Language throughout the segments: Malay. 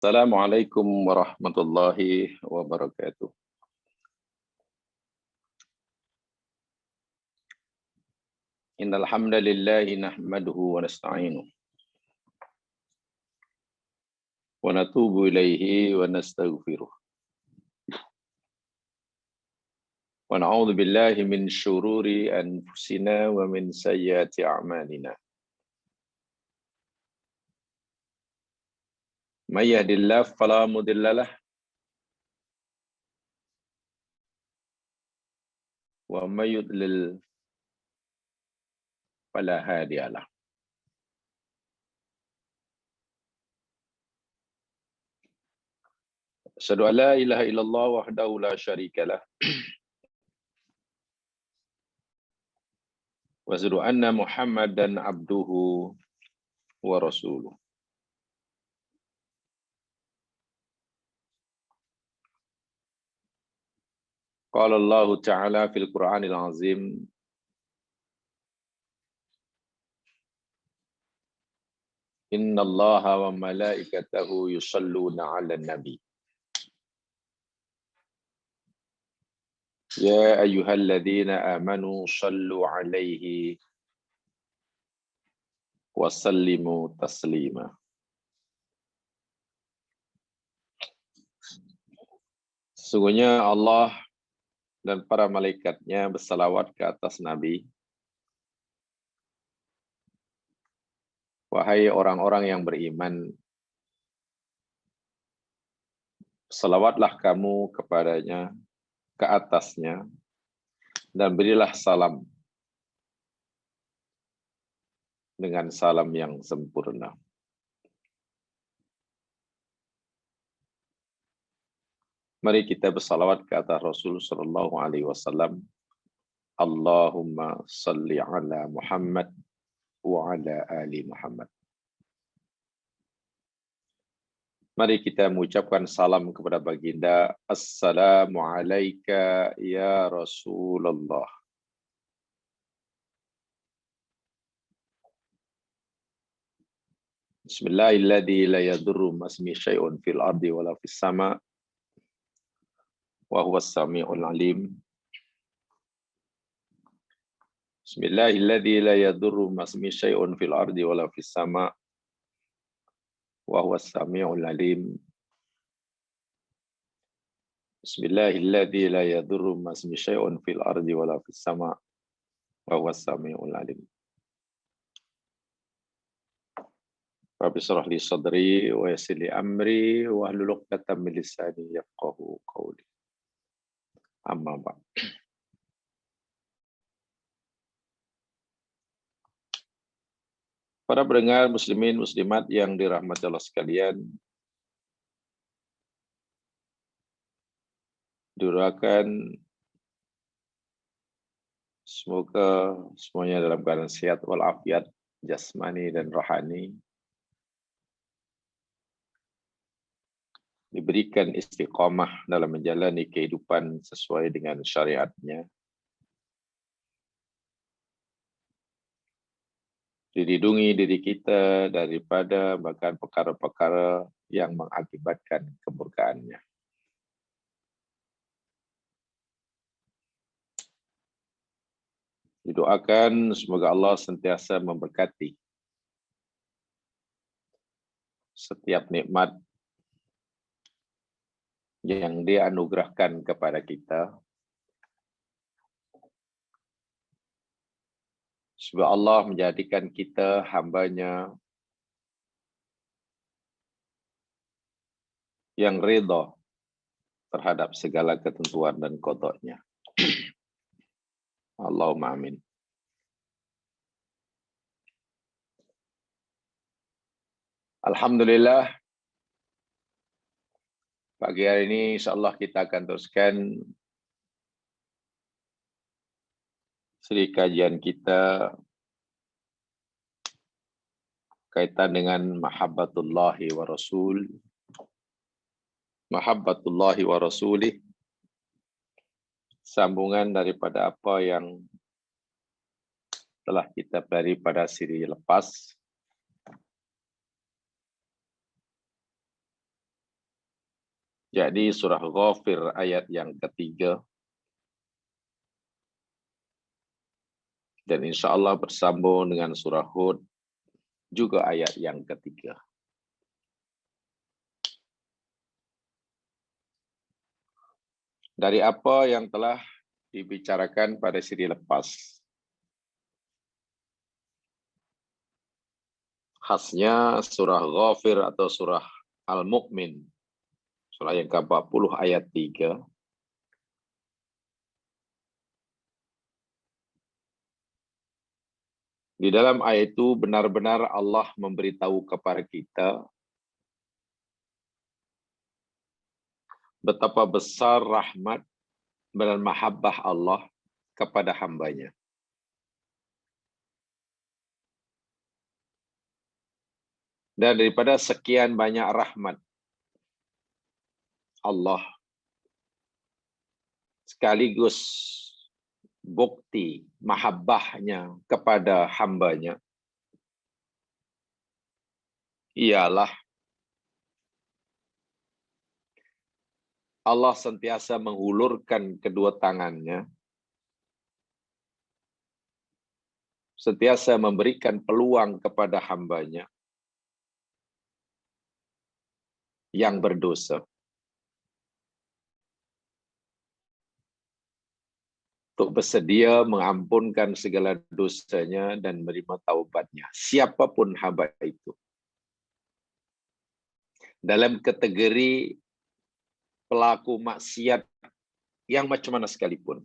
Assalamualaikum warahmatullahi wabarakatuh. Innal hamdalillahi nahmaduhu wa nasta'inuhu wa natubu ilaihi wa nastaghfiruh. Wa na'udzu billahi min syururi anfusina wa min sayyiati a'malina. May yahdihillahu fala mudilla lahu wa may yudlil fala hadiya lahu. Asyhadu an la ilaha illallah wahdahu la syarika lah. Wa asyhadu anna Muhammadan abduhu wa rasuluh. Qala Allah Ta'ala fil Qur'anil Azim, Inna Allaha wa malaikatahu yusalluna 'alan nabi. Ya ayyuhalladzina amanu sallu 'alaihi wa sallimu taslima. Sesungguhnya Allah dan para malaikatnya bersalawat ke atas Nabi. Wahai orang-orang yang beriman, salawatlah kamu kepadanya, ke atasnya, dan berilah salam dengan salam yang sempurna. Mari kita bersalawat ke atas Rasul sallallahu alaihi wasallam. Allahumma salli ala Muhammad wa ala ali Muhammad. Mari kita mengucapkan salam kepada baginda. Assalamu alayka ya Rasulullah. Bismillahilladzi la yadurru masmi syai'un fil ardi wala fis sama' wa huwas samiul alim. Bismillahilladzi la yadurru masmi syai'un fil ardi wala fis sama' wa huwas samiul alim. Bismillahilladzi la yadurru masmi syai'un fil ardi wala fis sama' wa huwas samiul alim. Rabbi shrah li sadri wa yassir li amri wa hlul 'uqdatam min lisani yafqahu qawli. Amma ba'd. Para pendengar muslimin muslimat yang dirahmati Allah sekalian, doakan semoga semuanya dalam keadaan sehat walafiat jasmani dan rohani, diberikan istiqamah dalam menjalani kehidupan sesuai dengan syariatnya, dilindungi diri kita daripada bahkan perkara-perkara yang mengakibatkan kemurkaannya. Didoakan semoga Allah sentiasa memberkati setiap nikmat yang Dia anugerahkan kepada kita. Semoga Allah menjadikan kita hamba-Nya yang ridha terhadap segala ketentuan dan qada-Nya. Allahumma amin. Alhamdulillah, pagi hari ini insyaAllah kita akan teruskan seri kajian kita kaitan dengan mahabbatullahi wa rasul, mahabbatullahi wa rasulih, sambungan daripada apa yang telah kita pelajari pada seri lepas. Jadi surah Ghafir ayat yang ketiga. Dan insya Allah bersambung dengan surah Hud juga ayat yang ketiga. Dari apa yang telah dibicarakan pada siri lepas, khasnya surah Ghafir atau surah Al-Mu'min, surah yang ke-40 ayat 3, di dalam ayat itu benar-benar Allah memberitahu kepada kita betapa besar rahmat dan mahabbah Allah kepada hambanya. Dan daripada sekian banyak rahmat Allah sekaligus bukti mahabbahnya kepada hambanya ialah Allah sentiasa menghulurkan kedua tangannya, sentiasa memberikan peluang kepada hambanya yang berdosa untuk bersedia mengampunkan segala dosanya dan menerima taubatnya, siapapun hamba itu. Dalam kategori pelaku maksiat yang macam mana sekalipun.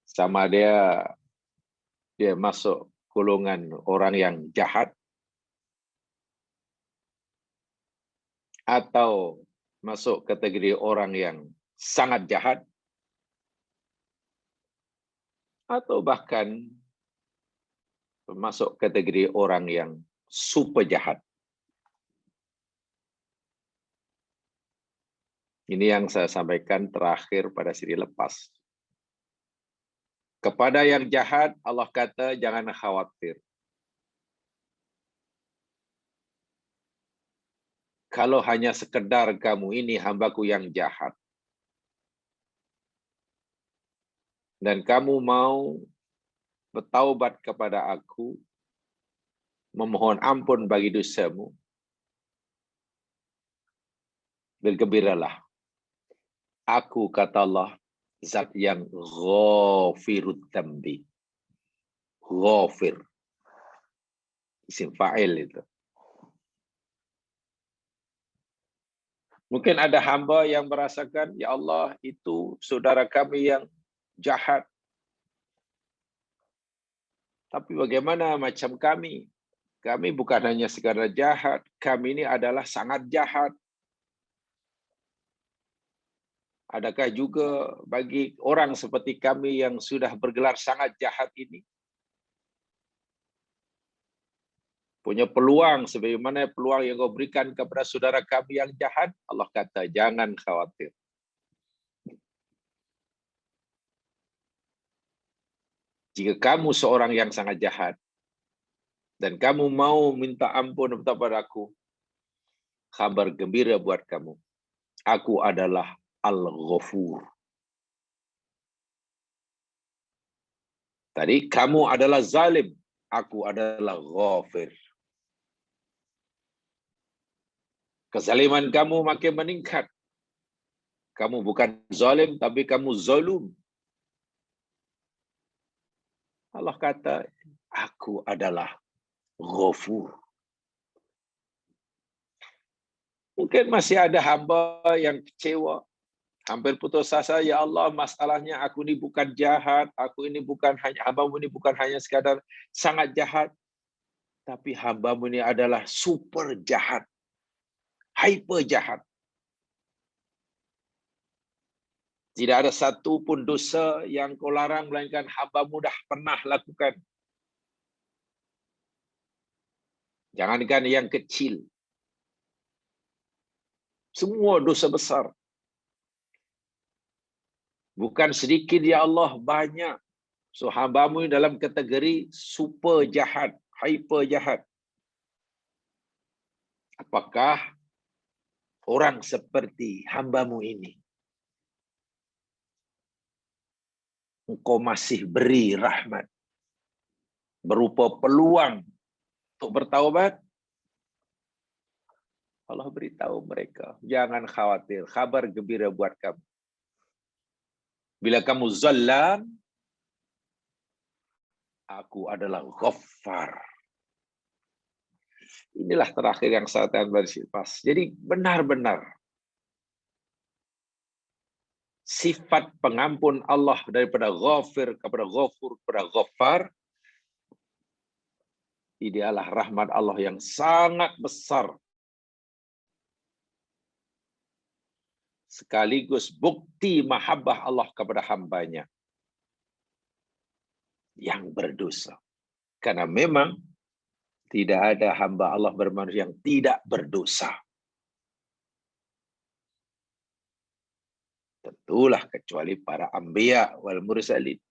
Sama dia masuk golongan orang yang jahat atau masuk kategori orang yang sangat jahat atau bahkan masuk kategori orang yang super jahat. Ini yang saya sampaikan terakhir pada siri lepas. Kepada yang jahat, Allah kata jangan khawatir. Kalau hanya sekedar kamu ini hambaku yang jahat, dan kamu mau bertaubat kepada aku, memohon ampun bagi dosamu, bergembiralah. Aku, kata Allah, zat yang ghafirut dambi. Ghafir. Isim fa'il itu. Mungkin ada hamba yang merasakan, ya Allah, itu saudara kami yang jahat. Tapi bagaimana macam kami? Kami bukan hanya sekadar jahat, kami ini adalah sangat jahat. Adakah juga bagi orang seperti kami yang sudah bergelar sangat jahat ini punya peluang sebagaimana peluang yang kau berikan kepada saudara kami yang jahat? Allah kata, jangan khawatir. Jika kamu seorang yang sangat jahat dan kamu mau minta ampun kepada aku, kabar gembira buat kamu. Aku adalah Al-Ghafur. Tadi kamu adalah zalim, aku adalah Ghafir. Kezaliman kamu makin meningkat. Kamu bukan zalim, tapi kamu zalum. Allah kata, aku adalah Ghafur. Mungkin masih ada hamba yang kecewa, hampir putus asa, ya Allah, masalahnya aku ini bukan jahat, aku ini bukan hanya, hambamu ini bukan hanya sekadar sangat jahat, tapi hambamu ini adalah super jahat, hyper jahat. Tidak ada satu pun dosa yang kau larang, melainkan hambamu dah pernah lakukan. Jangankan yang kecil, semua dosa besar. Bukan sedikit, ya Allah, banyak. So hambamu dalam kategori super jahat, hyper jahat. apakah orang seperti hamba-Mu ini, Engkau masih beri rahmat berupa peluang untuk bertaubat? Allah beritahu mereka, jangan khawatir, kabar gembira buat kamu. Bila kamu zalam, aku adalah Ghaffar. Inilah terakhir yang saya akan bersifat. Jadi benar-benar sifat pengampun Allah daripada Ghafir kepada Ghafur kepada Ghaffar, ini adalah rahmat Allah yang sangat besar. Sekaligus bukti mahabbah Allah kepada hambanya yang berdosa. Karena memang tidak ada hamba Allah bermanusia yang tidak berdosa. Tentulah kecuali para anbiya wal mursalin.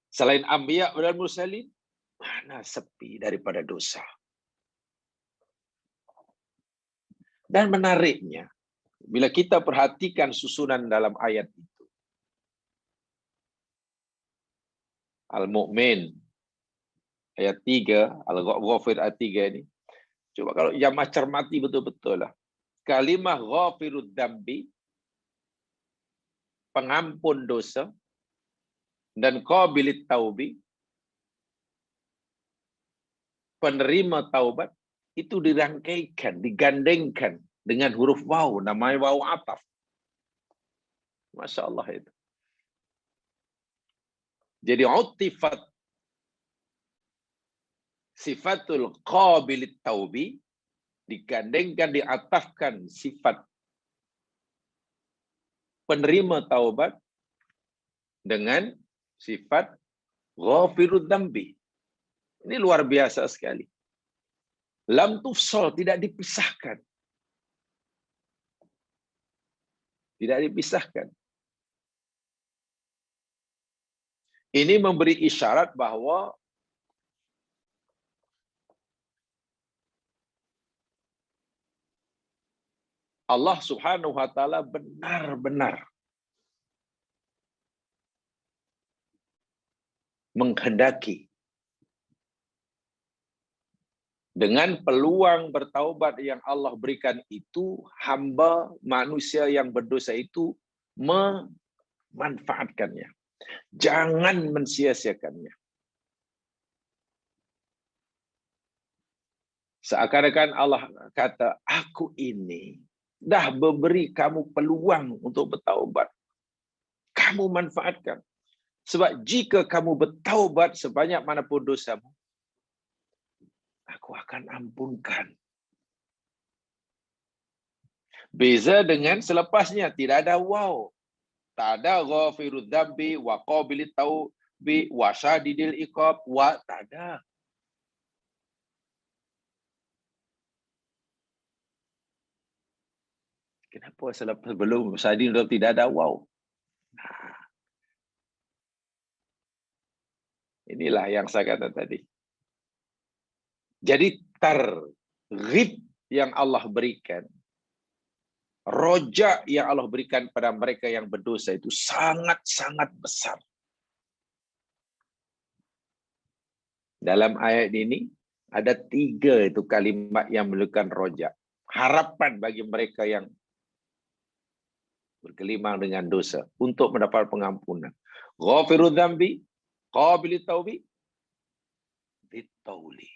Selain anbiya wal mursalin, mana sepi daripada dosa. Dan menariknya, bila kita perhatikan susunan dalam ayat itu, Al-Mu'min ayat 3, Al-Ghafir ayat 3 ini. Coba kalau jamaah cermati betul-betul lah. Kalimah Ghafirud Dambi, pengampun dosa, dan Qabilit Taubi, penerima taubat, itu dirangkaikan, digandengkan dengan huruf waw, namanya waw ataf. Masya Allah itu. Jadi utifat sifatul qabilit taubi, digandengkan, diatafkan sifat penerima taubat dengan sifat ghafirud dambi. Ini luar biasa sekali. Lam tufsal, tidak dipisahkan. Tidak dipisahkan. Ini memberi isyarat bahwa Allah Subhanahu wa taala benar-benar menghendaki dengan peluang bertaubat yang Allah berikan itu, hamba manusia yang berdosa itu memanfaatkannya. Jangan mensia-siakannya. Seakan-akan Allah kata, aku ini dah memberi kamu peluang untuk bertaubat. Kamu manfaatkan. Sebab jika kamu bertaubat sebanyak manapun dosamu, aku akan ampunkan. Beza dengan selepasnya, tidak ada waw. Tak ada ghafirud dzambi wa qabilit taubi wa syadidil iqab wa, tak ada. Kenapa selepas belum syadidil tidak ada waw? Nah, inilah yang saya kata tadi. Jadi targhib yang Allah berikan, roja yang Allah berikan pada mereka yang berdosa itu sangat-sangat besar. Dalam ayat ini ada 3 itu kalimat yang menunjukkan roja. Harapan bagi mereka yang bergelimang dengan dosa untuk mendapat pengampunan. Ghafirudz dzambi, qabilit taubi, bitauli.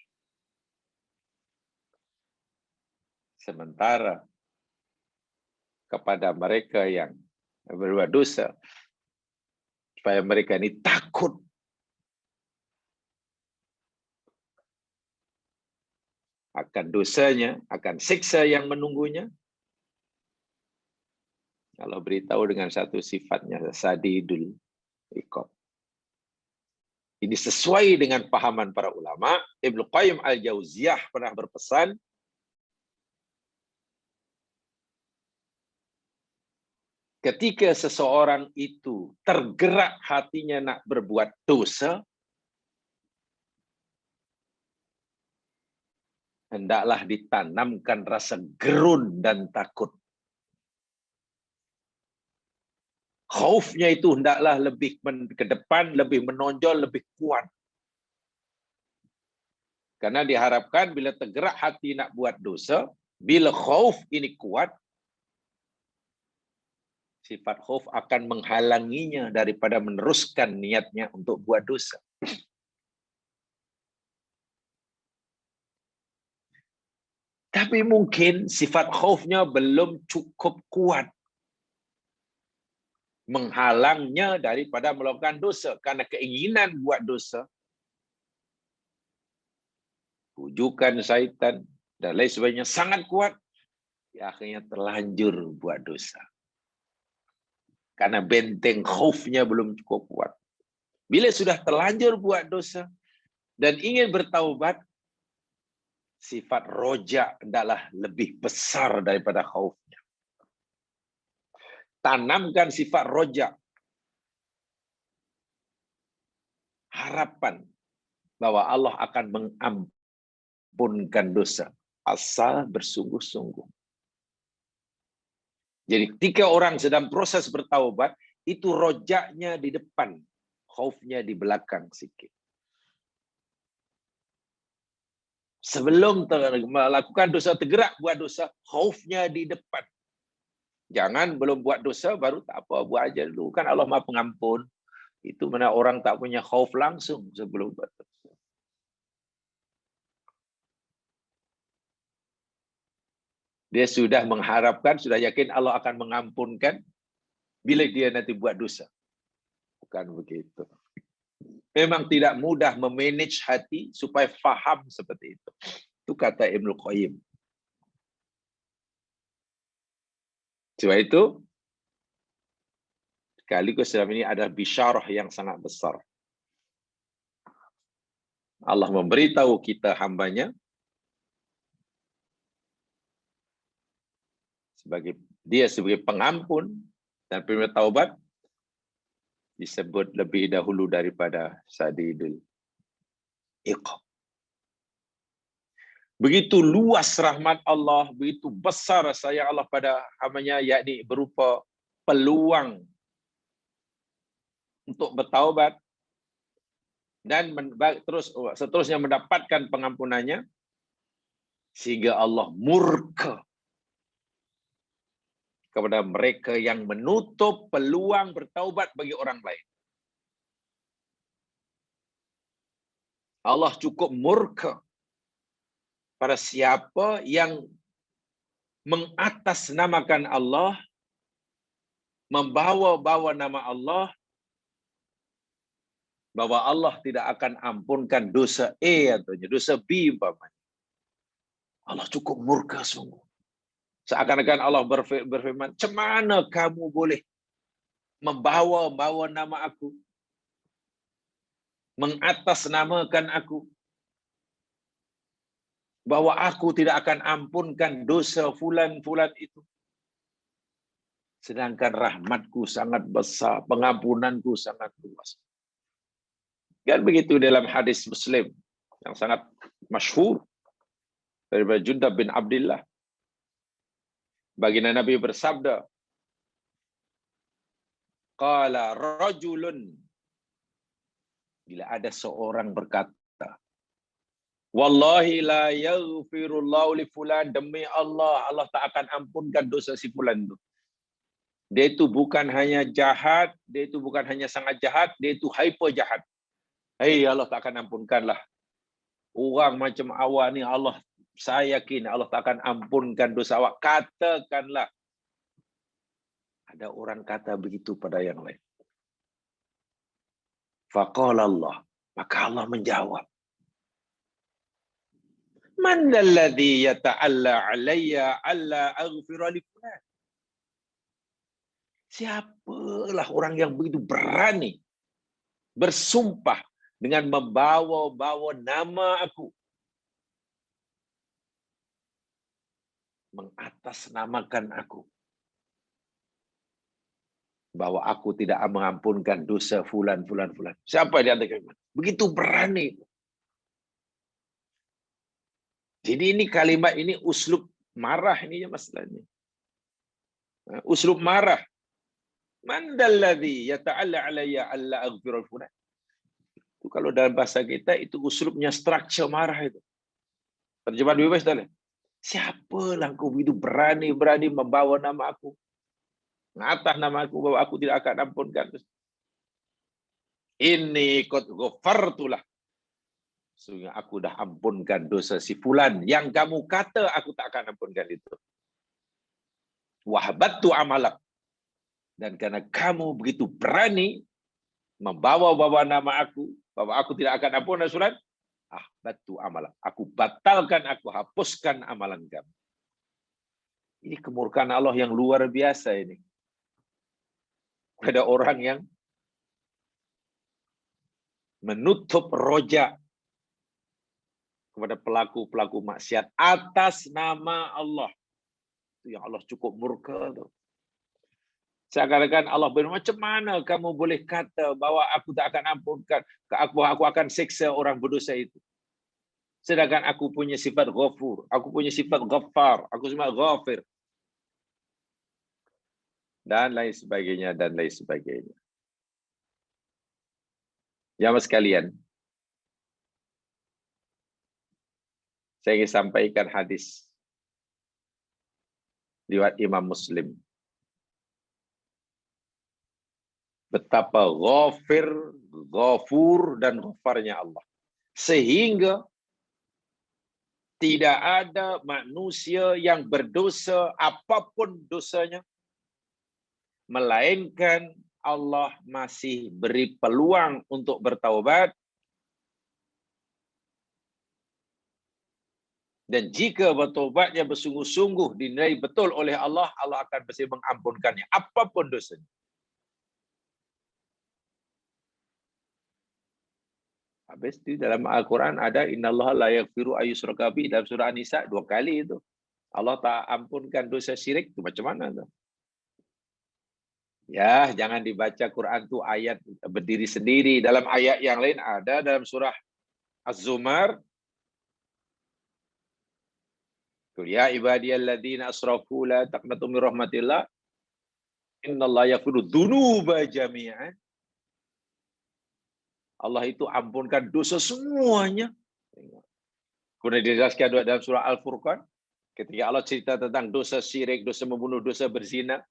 Sementara kepada mereka yang berbuat dosa, supaya mereka ini takut akan dosanya, akan siksa yang menunggunya, Allah beritahu dengan satu sifatnya, sadidul iqab. Ini sesuai dengan pahaman para ulama. Ibnu Qayyim al-Jauziyah pernah berpesan, ketika seseorang itu tergerak hatinya nak berbuat dosa, hendaklah ditanamkan rasa gerun dan takut. Khaufnya itu hendaklah lebih ke depan, lebih menonjol, lebih kuat. Karena diharapkan bila tergerak hati nak buat dosa, bila khauf ini kuat, sifat khauf akan menghalanginya daripada meneruskan niatnya untuk buat dosa. Tapi mungkin sifat khaufnya belum cukup kuat menghalangnya daripada melakukan dosa. Karena keinginan buat dosa, pujukan syaitan, dan lain sebagainya sangat kuat, ya akhirnya terlanjur buat dosa. Karena benteng khaufnya belum cukup kuat. Bila sudah terlanjur buat dosa, dan ingin bertaubat, sifat roja adalah lebih besar daripada khaufnya. Tanamkan sifat roja. Harapan bahwa Allah akan mengampunkan dosa. Asal bersungguh-sungguh. Jadi ketika orang sedang proses bertaubat, itu rojaknya di depan. Khaufnya di belakang sikit. Sebelum melakukan dosa, tergerak buat dosa, khaufnya di depan. Jangan belum buat dosa, baru tak apa, buat aja dulu. Kan Allah Maha Pengampun. Itu mana orang tak punya khauf langsung sebelum buat dosa. Dia sudah mengharapkan, sudah yakin Allah akan mengampunkan bila dia nanti buat dosa. Bukan begitu. Memang tidak mudah memanage hati supaya faham seperti itu. Itu kata Ibnu Qayyim. Sebab itu, sekaligus dalam ini ada bisyarah yang sangat besar. Allah memberitahu kita hambanya sebagai pengampun dan penerima taubat disebut lebih dahulu daripada sadidul iqab. Begitu luas rahmat Allah, begitu besar sayang Allah pada hambanya, yakni berupa peluang untuk bertaubat dan seterusnya mendapatkan pengampunannya, sehingga Allah murka kepada mereka yang menutup peluang bertaubat bagi orang lain. Allah cukup murka pada siapa yang mengatasnamakan Allah, membawa-bawa nama Allah, bahwa Allah tidak akan ampunkan dosa A atau dosa B umpamanya. Allah cukup murka sungguh. Seakan-akan Allah berfirman, "Macam mana kamu boleh membawa-bawa nama aku, mengatasnamakan aku, bahwa aku tidak akan ampunkan dosa fulan-fulan itu. Sedangkan rahmatku sangat besar, pengampunanku sangat luas." Kan begitu dalam hadis Muslim yang sangat masyhur dari Jundab bin Abdullah. Baginda Nabi bersabda, qala rajulun, bila ada seorang berkata, wallahi la yaghfirullahu li fulan, demi Allah, Allah tak akan ampunkan dosa si fulan itu. Dia itu bukan hanya jahat, dia itu bukan hanya sangat jahat, dia itu hyper jahat. Hei, Allah tak akan ampunkanlah. Orang macam awak ni, Allah, saya yakin Allah tak akan ampunkan dosa awak. Katakanlah. Ada orang kata begitu pada yang lain. Faqala Allah, maka Allah menjawab, man alladhi yata'alla alayya alla aghfira li fulan. Siapalah orang yang begitu berani bersumpah dengan membawa-bawa nama aku, mengatasnamakan aku, bahwa aku tidak mengampunkan dosa fulan. Siapa di antara kalian? Begitu berani. Jadi ini kalimat ini uslub marah ini ya masalahnya. Uslub marah. Man dalladhi yata'alla alayya alla aghfirul fulan. Itu kalau dalam bahasa kita itu uslubnya structure marah itu. Terjemahan bebas dah. Siapa lah kau itu berani-berani membawa nama aku, ngatas nama aku, bahwa aku tidak akan ampunkan. Ini qad ghafartulah. Sehingga aku dah ampunkan dosa si fulan. Yang kamu kata aku tak akan ampunkan itu. Wahbattu amalak. Dan karena kamu begitu berani membawa-bawa nama aku, bahwa aku tidak akan ampunkan surat, ahbattu amalak. Aku batalkan, aku hapuskan amalan kamu. Ini kemurkaan Allah yang luar biasa ini. Ada orang yang menutup rojak kepada pelaku-pelaku maksiat atas nama Allah. Itu yang Allah cukup murka tuh. Seakan-akan Allah berfirman, macam mana kamu boleh kata bahwa aku tak akan ampunkan, aku akan siksa orang berdosa itu. Sedangkan aku punya sifat ghafur, aku punya sifat ghaffar, aku sifat ghafir. Dan lain sebagainya, dan lain sebagainya. Jamaah sekalian, saya ingin sampaikan hadis riwayat Imam Muslim. Betapa ghafir, ghafur, dan ghafarnya Allah. Sehingga tidak ada manusia yang berdosa apapun dosanya, melainkan Allah masih beri peluang untuk bertaubat. Dan jika bertobatnya bersungguh-sungguh dinilai betul oleh Allah, Allah akan pasti mengampunkannya apapun dosanya. Habis itu dalam Al-Quran ada innallaha la yaghfiru ayyushraka bihi, dalam surah An-Nisa 2 kali itu. Allah tak ampunkan dosa syirik, itu macam mana tuh? Ya, jangan dibaca Quran tuh ayat berdiri sendiri. Dalam ayat yang lain ada dalam surah Az-Zumar. Ya ibadiyalladzina asrafu la taqnatu min rahmatillah. Innallaha yaghfiru dzunuba jami'an. Allah itu ampunkan dosa semuanya. Kemudian dijelaskan dalam surah Al-Furqan, ketika Allah cerita tentang dosa syirik, dosa membunuh, dosa berzina,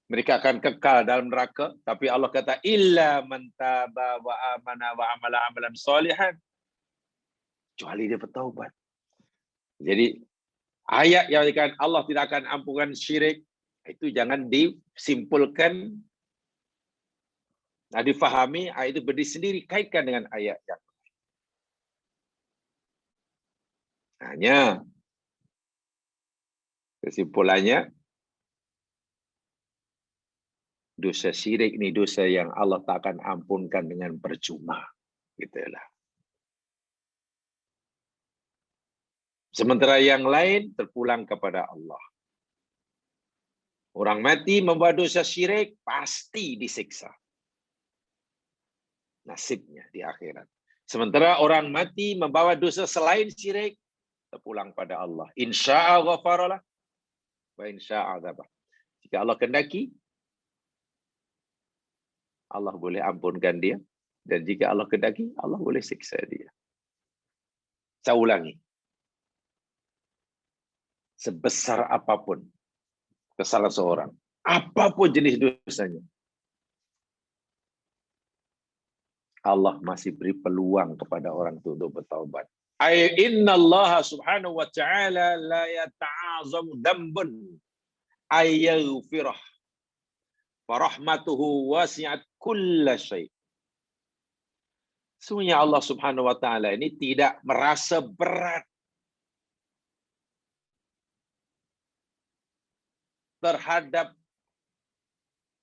mereka akan kekal dalam neraka, tapi Allah kata illa man taba wa amana wa amala amalan salihan, kecuali dia bertaubat. Jadi ayat yang dikatakan Allah tidak akan ampunkan syirik, itu jangan disimpulkan, difahami ayat itu berdiri sendiri, kaitkan dengan ayat yang hanya kesimpulannya, dosa syirik ini dosa yang Allah tak akan ampunkan dengan percuma. Gitulah. Sementara yang lain terpulang kepada Allah. Orang mati membawa dosa syirik pasti disiksa. Nasibnya di akhirat. Sementara orang mati membawa dosa selain syirik terpulang pada Allah. Insya'a ghafaralah wa insya'a adzabah. Jika Allah kehendaki, Allah boleh ampunkan dia, dan jika Allah kehendaki, Allah boleh siksa dia. Saya ulangi. Sebesar apapun kesalahan seorang, apapun jenis dosanya, Allah masih beri peluang kepada orang itu untuk bertaubat. Innallaha subhanahu wa ta'ala la yata'azamu dhanbun ayyaghfirah. Farahmatuhu wasi'at kulla syai'. Sesungguhnya Allah subhanahu wa ta'ala ini tidak merasa berat terhadap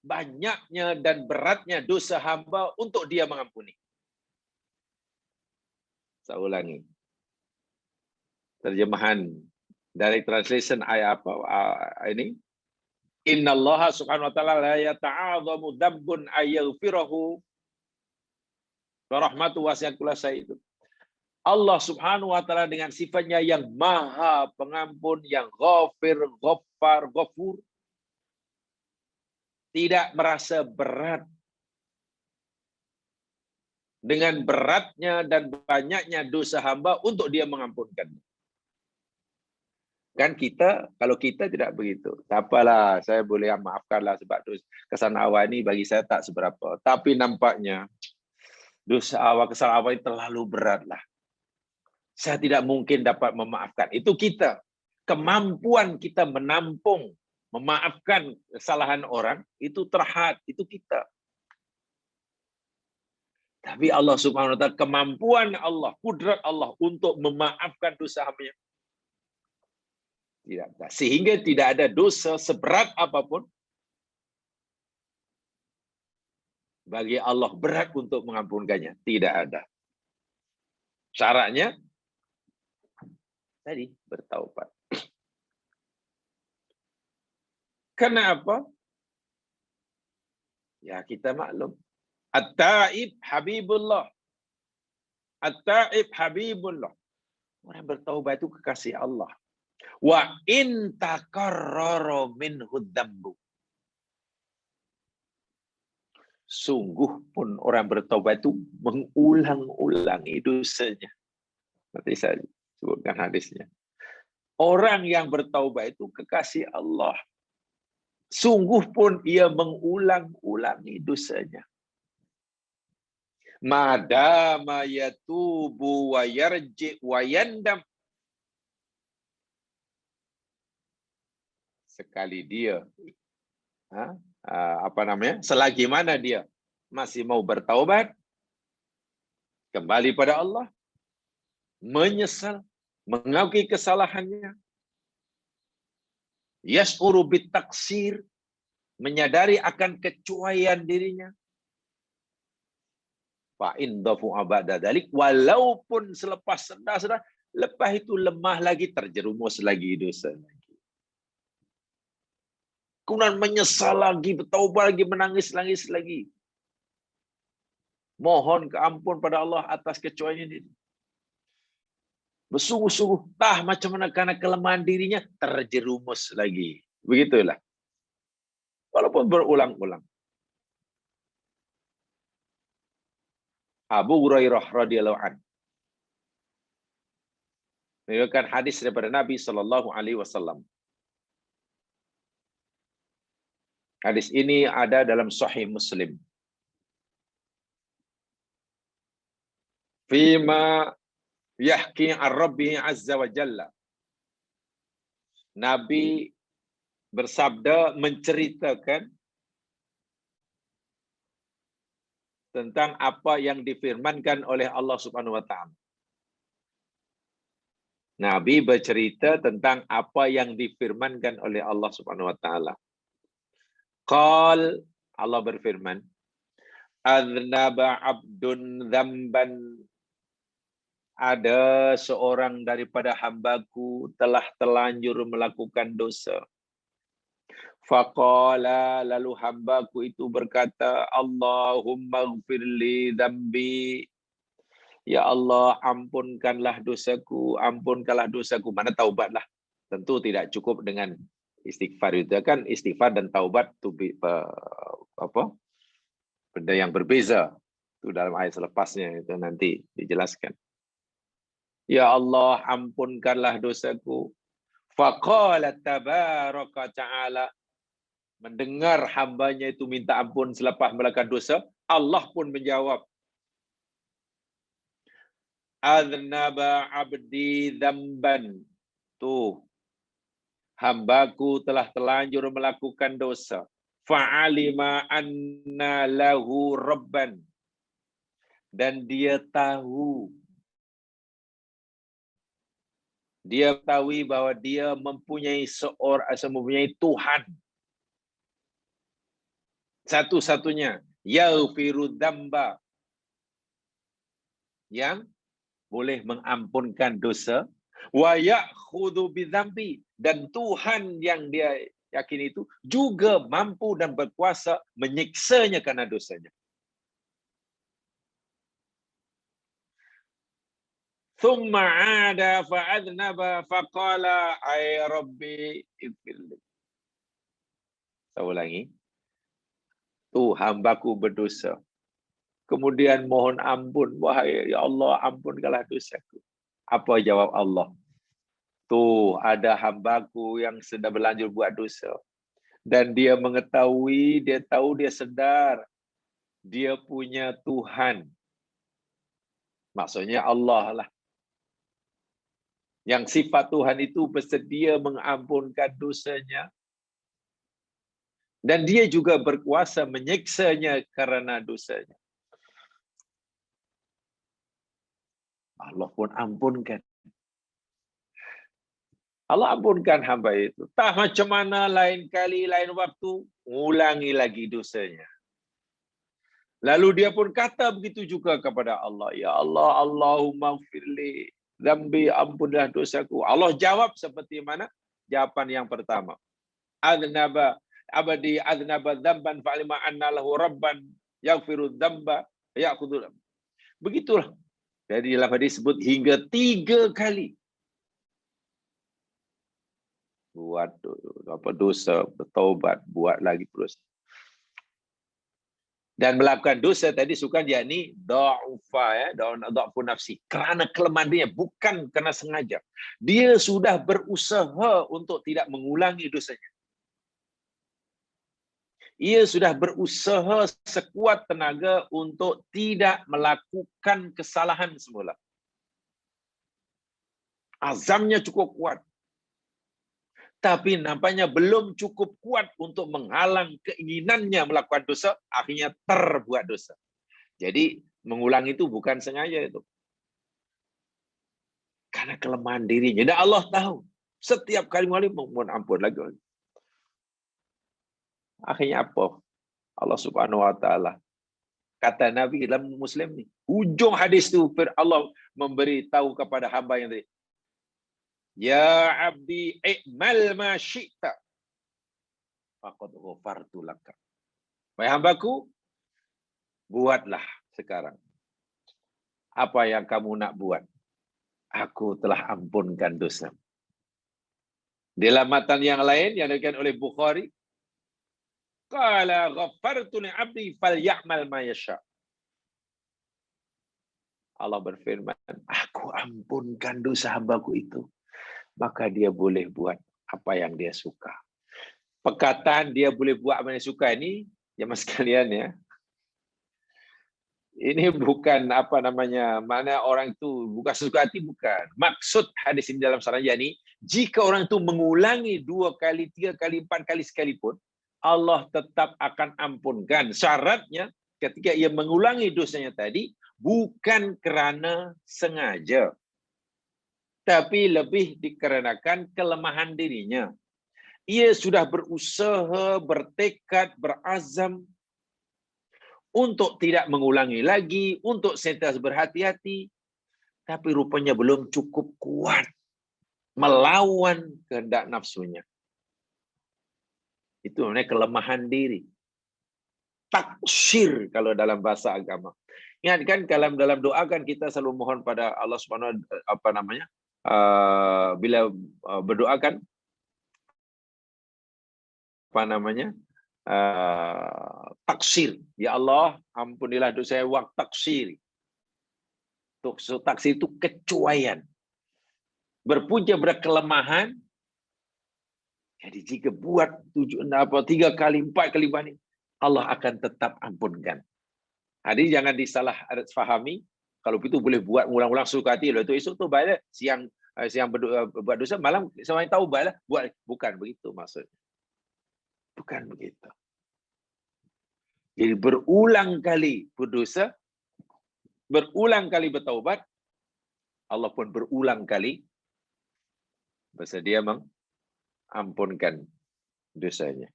banyaknya dan beratnya dosa hamba untuk dia mengampuni. Saya ulangi. Terjemahan dari translation ayat apa ini? Innallaha subhanahu wa ta'ala la yata'adhamu dhanbun ayyaghfirahu wa rahmatu wasi'at kulla syai'. Allah Subhanahu wa taala dengan sifatnya yang Maha Pengampun, yang Ghafir, Ghaffar, Ghafur, tidak merasa berat dengan beratnya dan banyaknya dosa hamba untuk dia mengampunkan. Kan kita, kalau kita tidak begitu. Tak apalah, saya boleh maafkanlah sebab kesan awal ini bagi saya tak seberapa. Tapi nampaknya dosa awal, kesalahan awal ini terlalu beratlah. Saya tidak mungkin dapat memaafkan. Itu kita. Kemampuan kita menampung, memaafkan kesalahan orang, itu terhad, itu kita. Tapi Allah Subhanahu wa taala, kemampuan Allah, kudrat Allah untuk memaafkan dosa hamba tidak ada. Sehingga tidak ada dosa seberat apapun bagi Allah berat untuk mengampunkannya. Tidak ada. Syaratnya tadi bertaubat. Kenapa? Ya kita maklum. At-Taib Habibullah. At-Taib Habibullah. Orang bertaubat itu kekasih Allah. Wa in takarrara minhu dzambu. Sungguh pun orang bertaubat itu mengulang-ulangi dosanya. Nanti saya sebutkan hadisnya. Orang yang bertaubat itu kekasih Allah. Sungguh pun ia mengulang-ulangi dosanya. Madama yatubu wa yarji wa yandam. Sekali dia selagi mana dia masih mau bertaubat, kembali pada Allah, menyesal, mengakui kesalahannya, yas'uru bitaksir, menyadari akan kecuaian dirinya, fa indafu abada dalik, walaupun selepas sedar, lepas itu lemah lagi, terjerumus lagi dosa lagi. Kemudian menyesal lagi, bertaubat lagi, menangis lagi. Mohon keampun pada Allah atas kecuaian ini. Bersungguh-sungguh, macam mana karena kelemahan dirinya, terjerumus lagi. Begitulah. Walaupun berulang-ulang. Abu Hurairah radhiyallahu anhu meriwayatkan hadis daripada Nabi sallallahu alaihi wasallam. Hadis ini ada dalam Sahih Muslim. Fima yahki ar-Rabbi azza wa jalla. Nabi bersabda menceritakan tentang apa yang difirmankan oleh Allah Subhanahu wa taala. Nabi bercerita tentang apa yang difirmankan oleh Allah Subhanahu wa taala. Qal, Allah berfirman, aznaba abdun dzamban, ada seorang daripada hambaku telah terlanjur melakukan dosa. Faqala, lalu hambaku itu berkata, Allahumma ghfirli dzambi. Ya Allah, ampunkanlah dosaku, ampunkanlah dosaku. Mana taubatlah. Tentu tidak cukup dengan istighfar itu kan, istighfar dan taubat itu benda yang berbeza. Itu dalam ayat selepasnya itu nanti dijelaskan. Ya Allah, ampunkanlah dosaku. Faqala tabaraka ta'ala, mendengar hambanya itu minta ampun selepas melakukan dosa, Allah pun menjawab, aznaba abdi dzamban. Tuh, hambaku telah terlanjur melakukan dosa. Fa'alima anna lahu rabban. Dan dia tahu. Dia tahu bahwa dia mempunyai mempunyai Tuhan. Satu-satunya. Yaghfiru dzamba. Yang boleh mengampunkan dosa. Wa ya'khudhu bidzambi, dan Tuhan yang dia yakini itu juga mampu dan berkuasa menyiksanya karena dosanya. Thumma 'ada fa'adnaba faqala ay rabbi ighfirli. Saya ulangi. Hambaku berdosa. Kemudian mohon ampun. Wahai ya Allah, ampunkanlah dosaku. Apa jawab Allah? Ada hambaku yang sedang berlanjur buat dosa. Dan dia mengetahui, dia tahu, dia sedar. Dia punya Tuhan. Maksudnya Allah lah. Yang sifat Tuhan itu bersedia mengampunkan dosanya. Dan dia juga berkuasa menyiksanya karena dosanya. Allah pun ampunkan. Allah ampunkan hamba itu. Tak macam mana lain kali, lain waktu, ulangi lagi dosanya. Lalu dia pun kata begitu juga kepada Allah. Ya Allah, Allahumma gfirli dzambi, ampunlah dosaku. Allah jawab seperti mana? Jawaban yang pertama. Adnaba dzamban fa'alima anna lahu rabban yaghfiru dzamba ya'khudhu. Begitulah. Jadi dalam hadis disebut hingga 3 kali. Buat dosa, bertaubat, buat lagi terus. Dan melakukan dosa tadi sukan yakni da'ufa, da'fu nafsi. Kerana kelemahan dia, bukan kerana sengaja. Dia sudah berusaha untuk tidak mengulangi dosanya. Ia sudah berusaha sekuat tenaga untuk tidak melakukan kesalahan semula. Azamnya cukup kuat. Tapi nampaknya belum cukup kuat untuk menghalang keinginannya melakukan dosa, akhirnya terbuat dosa. Jadi mengulang itu bukan sengaja itu. Karena kelemahan dirinya. Dan Allah tahu. Setiap kali mohon ampun lagi. Akhirnya apa? Allah Subhanahu wa taala kata Nabi dalam Muslim ni, hujung hadis tu Allah memberi tahu kepada hamba yang tadi, ya abdi i'mal ma syi'ta faqad ghafartu laka. Wahai hambaku, buatlah sekarang apa yang kamu nak buat. Aku telah ampunkan dosa. Dalam matan yang lain yang diriwayatkan oleh Bukhari, qala ghafartu li 'abdi falyamal ma yasha. Allah berfirman, aku ampunkan dosa hambaku itu, maka dia boleh buat apa yang dia suka. Perkataan dia boleh buat apa yang dia suka ini, jemaah sekalian ya, ini bukan mana orang itu bukan sesuka hati, bukan. Maksud hadis ini dalam saraya ini, jika orang itu mengulangi 2 kali, 3 kali, 4 kali sekalipun, Allah tetap akan ampunkan. Syaratnya ketika ia mengulangi dosanya tadi, bukan kerana sengaja, tapi lebih dikarenakan kelemahan dirinya. Ia sudah berusaha, bertekad, berazam untuk tidak mengulangi lagi, untuk sentiasa berhati-hati, tapi rupanya belum cukup kuat melawan kehendak nafsunya. Itu namanya kelemahan diri. Taksir kalau dalam bahasa agama. Ingat kan dalam doa kan kita selalu mohon pada Allah Subhanahu bila berdoa kan taksir. Ya Allah, ampunilah dosa saya wa taksir. Taksir itu kecuaian. Berpunca pada kelemahan. Jadi jika buat 3 kali, 4 kali ini, Allah akan tetap ampunkan. Jadi jangan disalah fahami. Kalau itu boleh buat ulang-ulang suka hati, lalu esok tu baiklah siang buat dosa, malam sampai tahu baiklah buat. Bukan begitu maksudnya. Bukan begitu. Jadi berulang kali berdosa, berulang kali bertaubat, Allah pun berulang kali bersedia mengampunkan dosanya.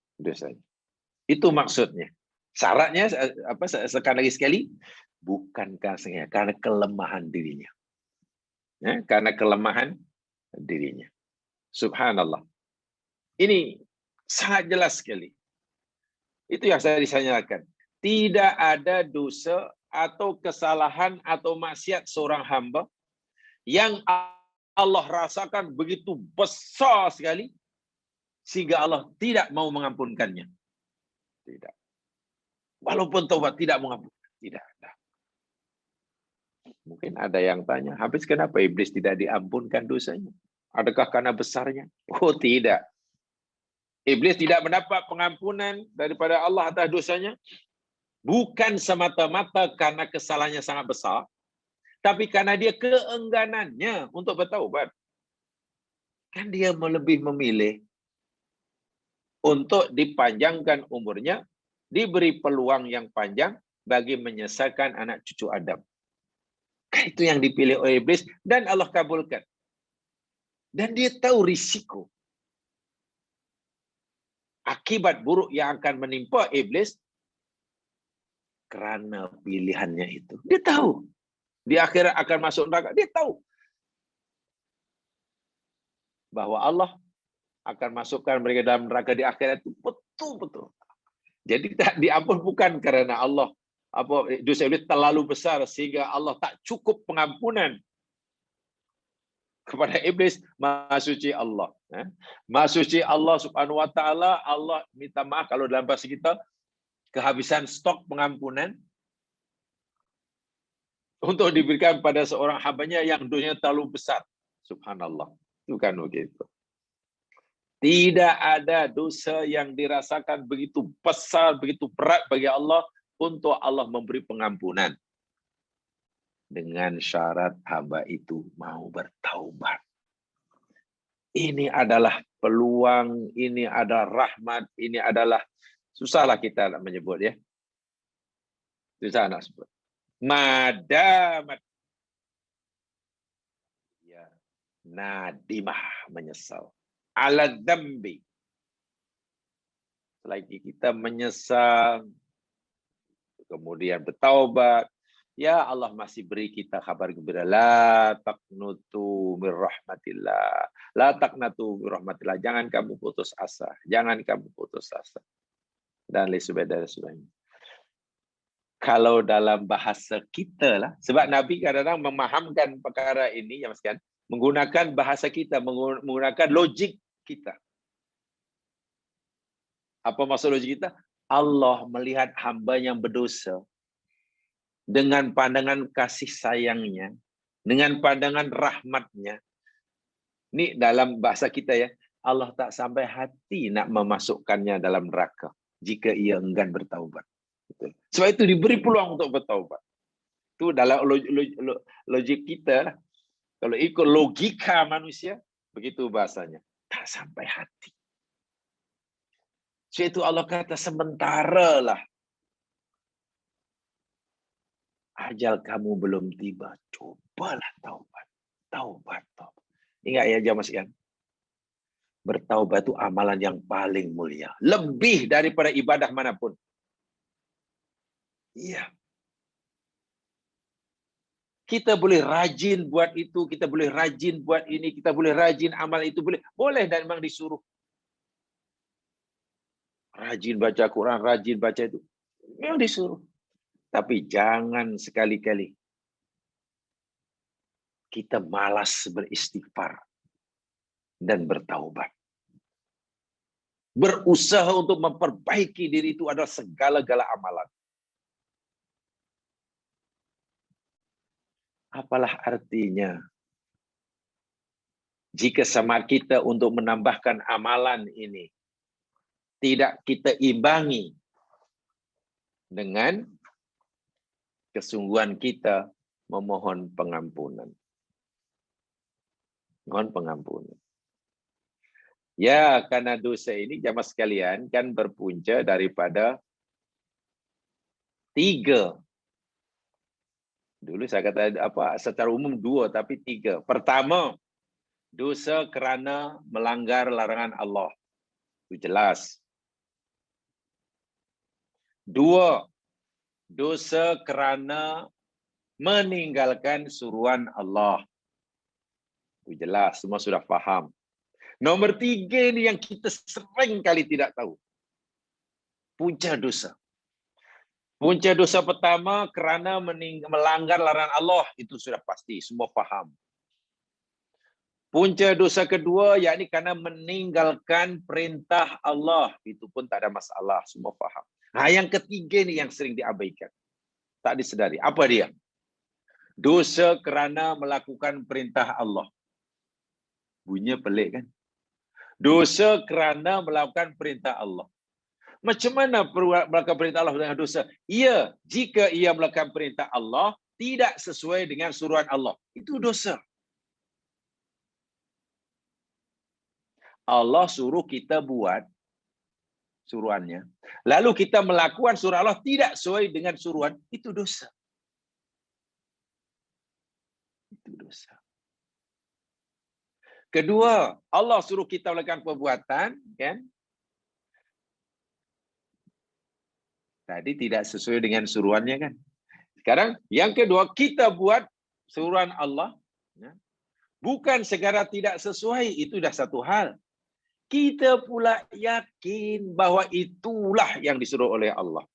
Itu maksudnya. Syaratnya sekali lagi, bukan karena kelemahan dirinya. Ya, karena kelemahan dirinya. Subhanallah. Ini sangat jelas sekali. Itu yang saya disanyakan. Tidak ada dosa atau kesalahan atau maksiat seorang hamba yang Allah rasakan begitu besar sekali sehingga Allah tidak mau mengampunkannya. Tidak. Walaupun taubat tidak mengampunkan. Tidak ada. Mungkin ada yang tanya, habis kenapa iblis tidak diampunkan dosanya? Adakah karena besarnya? Oh tidak. Iblis tidak mendapat pengampunan daripada Allah atas dosanya. Bukan semata-mata karena kesalahannya sangat besar. Tapi karena dia keengganannya untuk bertaubat. Kan dia lebih memilih untuk dipanjangkan umurnya, diberi peluang yang panjang bagi menyesatkan anak cucu Adam. Itu yang dipilih oleh iblis dan Allah kabulkan. Dan dia tahu risiko. Akibat buruk yang akan menimpa iblis karena pilihannya itu. Dia tahu. Di akhirat akan masuk neraka. Dia tahu. Bahwa Allah akan masukkan mereka dalam neraka di akhirat itu betul-betul. Jadi tak diampun bukan karena Allah dosa iblis terlalu besar sehingga Allah tak cukup pengampunan kepada iblis. Maha suci Allah. Maha suci Allah subhanahu wa ta'ala. Allah minta maaf kalau dalam bahasa kita kehabisan stok pengampunan untuk diberikan pada seorang hambanya yang dosanya terlalu besar. Subhanallah. Itu kan begitu. Tidak ada dosa yang dirasakan begitu besar, begitu berat bagi Allah untuk Allah memberi pengampunan. Dengan syarat hamba itu mau bertaubat. Ini adalah peluang, ini adalah rahmat, ini adalah, susahlah kita nak menyebut ya. Susah nak sebut. Madamat. Ya, nadimah, menyesal. Ala dzambi. Selagi kita menyesal, kemudian bertaubat, ya Allah masih beri kita kabar gembira. La taqnutu mir rahmatillah. La taqnatu mir rahmatillah. Jangan kamu putus asa. Jangan kamu putus asa. Dan sebagainya. Kalau dalam bahasa kita lah, sebab Nabi kadang-kadang memahamkan perkara ini, ya Mas kan, menggunakan bahasa kita, menggunakan logik kita. Apa maksud logik kita? Allah melihat hamba yang berdosa dengan pandangan kasih sayangnya, dengan pandangan rahmatnya. Ini dalam bahasa kita ya, Allah tak sampai hati nak memasukkannya dalam neraka jika ia enggan bertaubat. Sebab itu diberi peluang untuk bertaubat. Itu dalam logik kita. Kalau ikut logika manusia, begitu bahasanya. Tak sampai hati. Sebab itu Allah kata sementara lah. Ajal kamu belum tiba. Cobalah taubat. Taubat. Ingat ya jamaah sekalian. Bertaubat itu amalan yang paling mulia. Lebih daripada ibadah manapun. Iya. Kita boleh rajin buat itu, kita boleh rajin buat ini, kita boleh rajin amal itu, boleh dan memang disuruh. Rajin baca Quran, rajin baca itu, memang disuruh. Tapi jangan sekali-kali kita malas beristighfar dan bertaubat. Berusaha untuk memperbaiki diri itu adalah segala-gala amalan. Apalah artinya jika semangat kita untuk menambahkan amalan ini tidak kita imbangi dengan kesungguhan kita memohon pengampunan. Mohon pengampunan. Ya, karena dosa ini jamaah sekalian kan berpunca daripada 3. Dulu saya kata secara umum 2 tapi 3. Pertama, dosa kerana melanggar larangan Allah. Itu jelas. 2, dosa kerana meninggalkan suruhan Allah. Itu jelas, semua sudah faham. Nomor 3 ni yang kita sering kali tidak tahu. Punca dosa. Punca dosa pertama kerana melanggar larangan Allah. Itu sudah pasti, semua faham. Punca dosa kedua, yakni karena meninggalkan perintah Allah. Itu pun tak ada masalah, semua faham. Yang ketiga ni yang sering diabaikan. Tak disedari. Apa dia? Dosa kerana melakukan perintah Allah. Bunyinya pelik kan? Dosa kerana melakukan perintah Allah. Macam mana melakukan perintah Allah dengan dosa? Ia, jika ia melakukan perintah Allah, tidak sesuai dengan suruhan Allah. Itu dosa. Allah suruh kita buat suruhannya. Lalu kita melakukan suruh Allah tidak sesuai dengan suruhan. Itu dosa. Itu dosa. Kedua, Allah suruh kita melakukan perbuatan, kan? Tadi tidak sesuai dengan suruhannya kan? Sekarang yang kedua, kita buat suruhan Allah, ya. Bukan segera tidak sesuai, itu dah satu hal. Kita pula yakin bahawa itulah yang disuruh oleh Allah.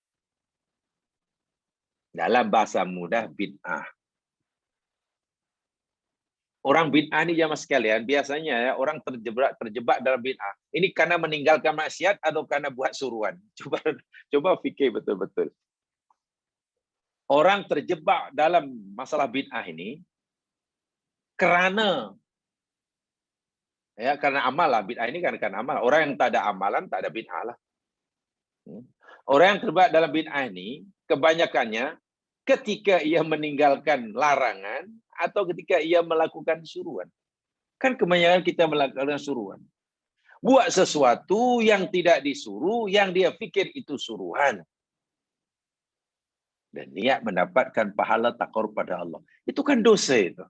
Dalam bahasa mudah, bid'ah. Orang bid'ah ni jamaah sekalian, biasanya ya, orang terjebak dalam bid'ah. Ini karena meninggalkan maksiat atau karena buat suruhan? Coba fikir betul-betul. Orang terjebak dalam masalah bid'ah ini karena amal lah. Bid'ah ini karena amal. Orang yang tak ada amalan, tak ada bid'ah lah. Orang yang terjebak dalam bid'ah ini, kebanyakannya ketika ia meninggalkan larangan atau ketika ia melakukan suruhan. Kan kebanyakan kita melakukan suruhan. Buat sesuatu yang tidak disuruh, yang dia fikir itu suruhan. Dan niat mendapatkan pahala takor pada Allah. Itu kan dosa itu.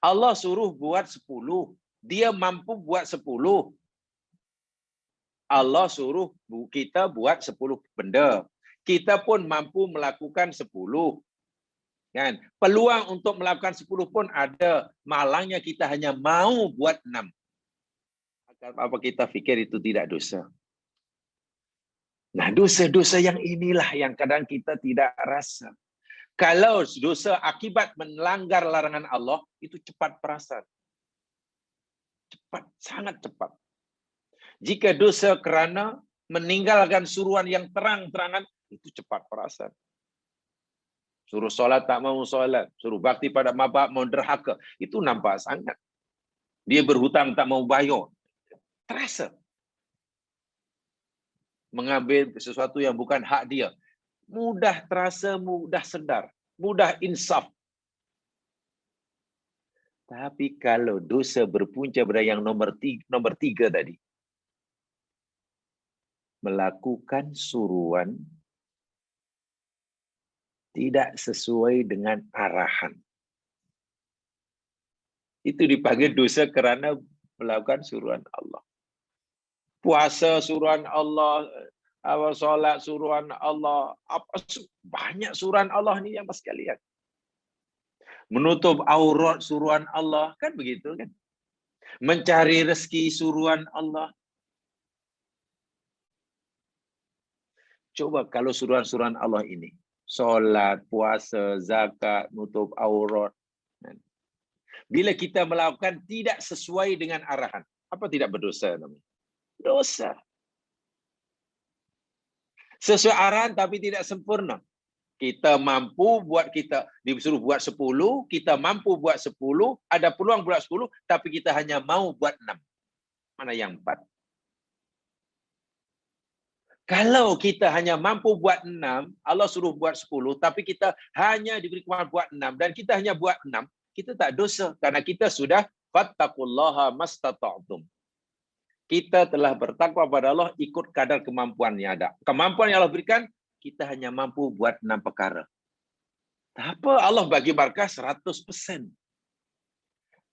Allah suruh buat 10. Dia mampu buat 10. Allah suruh kita buat 10 benda. Kita pun mampu melakukan 10. Kan? Peluang untuk melakukan 10 pun ada. Malangnya kita hanya mau buat 6. Apa kita fikir itu tidak dosa? Nah, dosa-dosa yang inilah yang kadang kita tidak rasa. Kalau dosa akibat melanggar larangan Allah, itu cepat perasan. Cepat, sangat cepat. Jika dosa kerana meninggalkan suruhan yang terang-terangan, itu cepat perasan. Suruh solat tak mau solat, suruh bakti pada mak bapak mau derhaka, itu nampak sangat. Dia berhutang tak mau bayar, terasa. Mengambil sesuatu yang bukan hak dia, mudah terasa, mudah sedar, mudah insaf. Tapi kalau dosa berpunca pada yang nomor tiga tadi, melakukan suruhan tidak sesuai dengan arahan, itu dipanggil dosa kerana melakukan suruhan Allah. Puasa suruhan Allah, solat suruhan Allah, banyak suruhan Allah ni yang sekalian. Menutup aurat suruhan Allah, kan begitu kan? Mencari rezeki suruhan Allah. Coba kalau suruhan-suruhan Allah ini, solat, puasa, zakat, nutup aurat. Bila kita melakukan tidak sesuai dengan arahan, apa tidak berdosa namanya? Dosa. Sesuai arahan tapi tidak sempurna. Kita mampu buat, kita disuruh buat 10, kita mampu buat 10, ada peluang buat 10, tapi kita hanya mau buat 6. Mana yang 4? Kalau kita hanya mampu buat 6, Allah suruh buat 10, tapi kita hanya diberi kemampuan buat 6, dan kita hanya buat 6, kita tak dosa. Karena kita sudah fattaqullaha mastata'tum. Kita telah bertakwa pada Allah ikut kadar kemampuan yang ada. Kemampuan yang Allah berikan, kita hanya mampu buat 6 perkara. Tak apa, Allah bagi barakah 100%.